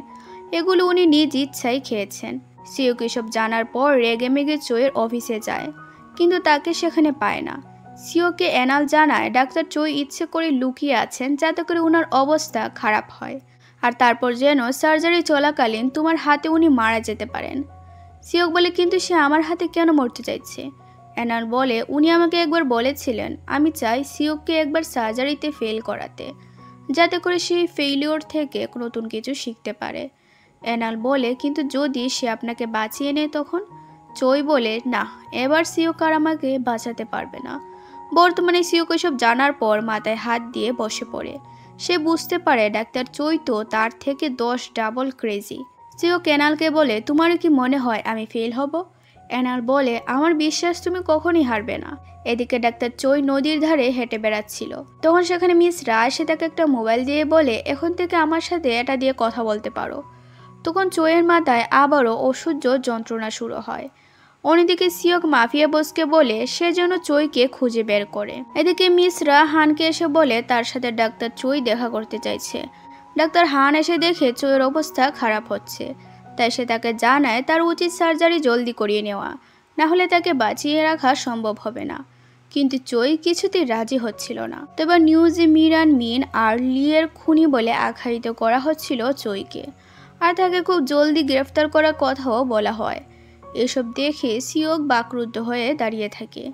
এগুলো উনি নিজ ইচ্ছাই খেয়েছেন। সিওক এসব জানার পর রেগে মেগে চইয়ের অফিসে যায়, কিন্তু তাকে সেখানে পায় না। সিওকে অ্যানাল জানায় ডাক্তার চই ইচ্ছে করে লুকিয়ে আছেন যাতে করে ওনার অবস্থা খারাপ হয়, আর তারপর যেন সার্জারি চলাকালীন তোমার হাতে উনি মারা যেতে পারেন। সিওক বলে, কিন্তু সে আমার হাতে কেন মরতে চাইছে? অ্যানাল বলে, উনি আমাকে একবার বলেছিলেন আমি চাই সিওককে একবার সার্জারিতে ফেল করাতে, যাতে করে সেই ফেইলিওর থেকে নতুন কিছু শিখতে পারে। অ্যানাল বলে, কিন্তু যদি সে আপনাকে বাঁচিয়ে নেয় তখন? চই বলে, না, এবার সিওক আর আমাকে বাঁচাতে পারবে না। বর্তমানে সিওক এসব জানার পর মাথায় হাত দিয়ে বসে পড়ে। সে বুঝতে পারে ডাক্তার চই তো তার থেকে 10 ডাবল ক্রেজি। সিওক অ্যানালকে বলে, তোমার কি মনে হয় আমি ফেল হব? অ্যানাল বলে, আমার বিশ্বাস তুমি কখনই হারবে না। এদিকে ডাক্তার চই নদীর ধারে হেঁটে বেড়াচ্ছিল। তখন সেখানে মিস রা এসে তাকে একটা মোবাইল দিয়ে বলে, এখন থেকে আমার সাথে এটা দিয়ে কথা বলতে পারো। তখন চইয়ের মাথায় আবারও অসহ্য যন্ত্রণা শুরু হয়। অন্যদিকে সিওক মাফিয়া বসকে বলে সে যেন চইকে খুঁজে বের করে। এদিকে মিসরা হানকে এসে বলে তার সাথে ডাক্তার চই দেখা করতে চাইছে। ডাক্তার হান এসে দেখে চইয়ের অবস্থা খারাপ হচ্ছে, তাই সে তাকে জানায় তার উচিত সার্জারি জলদি করিয়ে নেওয়া, না হলে তাকে বাঁচিয়ে রাখা সম্ভব হবে না। কিন্তু চই কিছুতেই রাজি হচ্ছিল না। তবে নিউজে মিরান মিন আর লিয়ের খুনি বলে আখ্যায়িত করা হচ্ছিল চইকে, আর তাকে খুব জলদি গ্রেফতার করার কথাও বলা হয়। এসব দেখে সিওক বাকরুদ্ধ হয়ে দাঁড়িয়ে থাকে।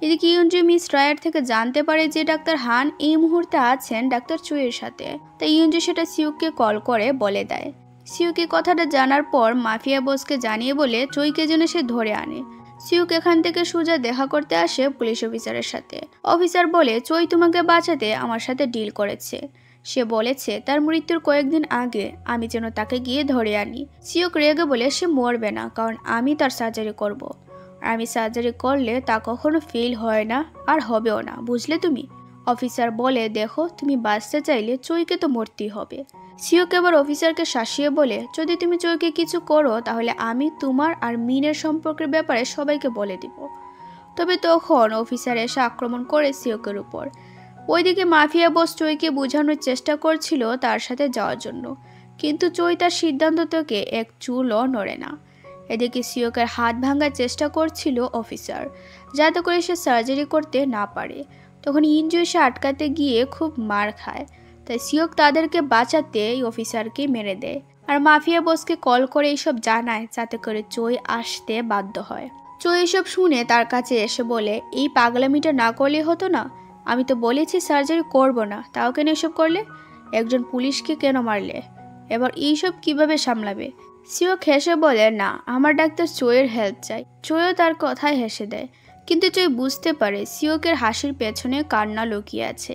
এদিকে ইয়ঞ্জু মিস রায়ের থেকে জানতে পারে যে ডাক্তার হান এই মুহূর্তে আছেন ডাক্তার চুইয়ের সাথে, তাই ইয়ঞ্জু সেটা সিউককে কল করে বলে দেয়। সিউকি কথাটা জানার পর মাফিয়া বসকে জানিয়ে বলে চুইকে যেন সে ধরে আনে। সিউক এখান থেকে সোজা দেখা করতে আসে পুলিশ অফিসারের সাথে। অফিসার বলে, চুই তোমাকে বাঁচাতে আমার সাথে ডিল করেছে। সে বলেছে তার মৃত্যুর কয়েকদিন আগে আমি যেন তাকে গিয়ে ধরে আনি। সিওক রেগে বলে সে মরবে না, কারণ আমি তার সার্জারি করব। আমি সার্জারি করলে তা কখনো ফেল হয় না, আর হবেও না, বুঝলে তুমি? অফিসার বলে, দেখো তুমি বাঁচতে চাইলে চইকে তো মরতেই হবে। সিওক এবার অফিসারকে শাসিয়ে বলে, যদি তুমি চইকে কিছু করো তাহলে আমি তোমার আর মিনের সম্পর্কের ব্যাপারে সবাইকে বলে দিব। তবে তখন অফিসার এসে আক্রমণ করে সিওকের উপর। ওইদিকে মাফিয়া বস চইকে বোঝানোর চেষ্টা করছিল তার সাথে যাওয়ার জন্য, কিন্তু চই তার সিদ্ধান্ত থেকে এক চুলও নড়ে না। এদিকে সিওকের হাত ভাঙার চেষ্টা করছিল অফিসার, যাতে করে সে সার্জারি করতে না পারে। তখন ইনজুই সে আটকাতে গিয়ে খুব মার খায়, তাই সিওক তাদেরকে বাঁচাতে এই অফিসারকে মেরে দেয়। আর মাফিয়া বসকে কল করে এইসব জানায়, যাতে করে চই আসতে বাধ্য হয়। চই এসব শুনে তার কাছে এসে বলে, এই পাগলামিটা না করলে হতো না? আমি তো বলেছি সার্জারি করব না, তাও কেন এসব করলে? একজন পুলিশকে কেন মারলে? এবার এইসব কিভাবে সামলাবে? সিওক হেসে বলে, না, আমার ডাক্তার চইয়ের হেল্প চাই। চইও তার কথায় হেসে দেয়, কিন্তু চই বুঝতে পারে সিওকের হাসির পেছনে কান্না লুকিয়ে আছে।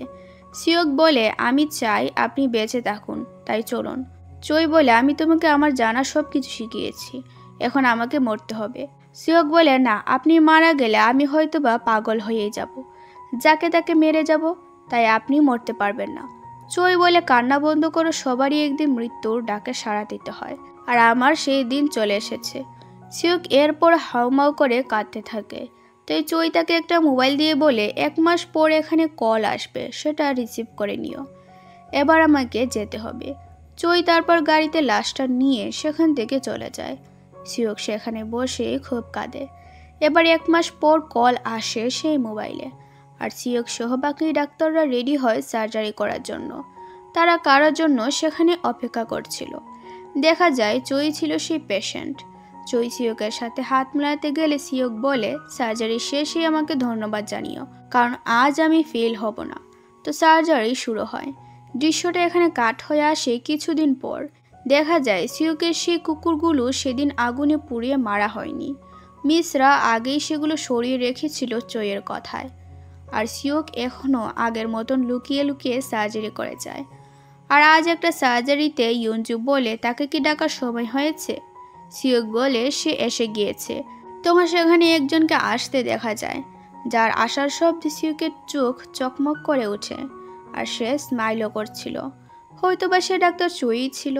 সিওক বলে, আমি চাই আপনি বেঁচে থাকুন, তাই চলুন। চই বলে, আমি তোমাকে আমার জানা সব কিছু শিখিয়েছি, এখন আমাকে মরতে হবে। সিওক বলে, না, আপনি মারা গেলে আমি হয়তোবা পাগল হয়েই যাব, যাকে তাকে মেরে যাব, তাই আপনি মরতে পারবেন না। চই বলে, কান্না বন্ধ করো, সবারই একদিন মৃত্যুর ডাকে সাড়া দিতে হয়, আর আমার সেই দিন চলে এসেছে। সিওক এরপর হাউমাউ করে কাঁদতে থাকে। তাই চই তাকে একটা মোবাইল দিয়ে বলে, 1 মাস পর এখানে কল আসবে, সেটা রিসিভ করে নিও। এবার আমাকে যেতে হবে। চই তারপর গাড়িতে লাশটা নিয়ে সেখান থেকে চলে যায়। সিওক সেখানে বসে খুব কাঁদে। এবার 1 মাস পর কল আসে সেই মোবাইলে, আর সিওক সহ বাকি ডাক্তাররা রেডি হয় সার্জারি করার জন্য। তারা কারোর জন্য সেখানে অপেক্ষা করছিল। দেখা যায় চই ছিল সেই পেশেন্ট। চই সিওকের সাথে হাত মেলাতে গেলে সিওক বলে, সার্জারি শেষে আমাকে ধন্যবাদ জানিও, কারণ আজ আমি ফেল হব না। তো সার্জারি শুরু হয়। দৃশ্যটা এখানে কাট হয়ে আসে কিছুদিন পর। দেখা যায় সিওকের সেই কুকুরগুলো সেদিন আগুনে পুড়িয়ে মারা হয়নি। মিসরা আগেই সেগুলো সরিয়ে রেখেছিল চইয়ের কথায়। আর সিওক এখনও আগের মতন লুকিয়ে লুকিয়ে সার্জারি করে যায়। আর আজ একটা সার্জারিতে ইয়ঞ্জু বলে, তাকে কি ডাকার সময় হয়েছে? সিওক বলে, সে এসে গিয়েছে। তখন সেখানে একজনকে আসতে দেখা যায়, যার আসার শব্দে সিওকের চোখ চকমক করে ওঠে, আর সে স্মাইলও করছিল। হয়তোবা সে ডাক্তার চই ছিল,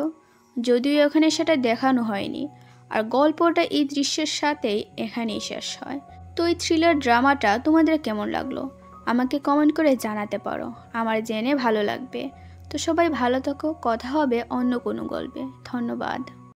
যদিও এখানে সেটা দেখানো হয়নি। আর গল্পটা এই দৃশ্যের সাথেই এখানেই শেষ হয়। তো এই থ্রিলার ড্রামাটা তোমাদের কেমন লাগলো আমাকে কমেন্ট করে জানাতে পারো, আমার জেনে ভালো লাগবে। তো সবাই ভালো থাকো, কথা হবে অন্য কোনো গল্পে। ধন্যবাদ।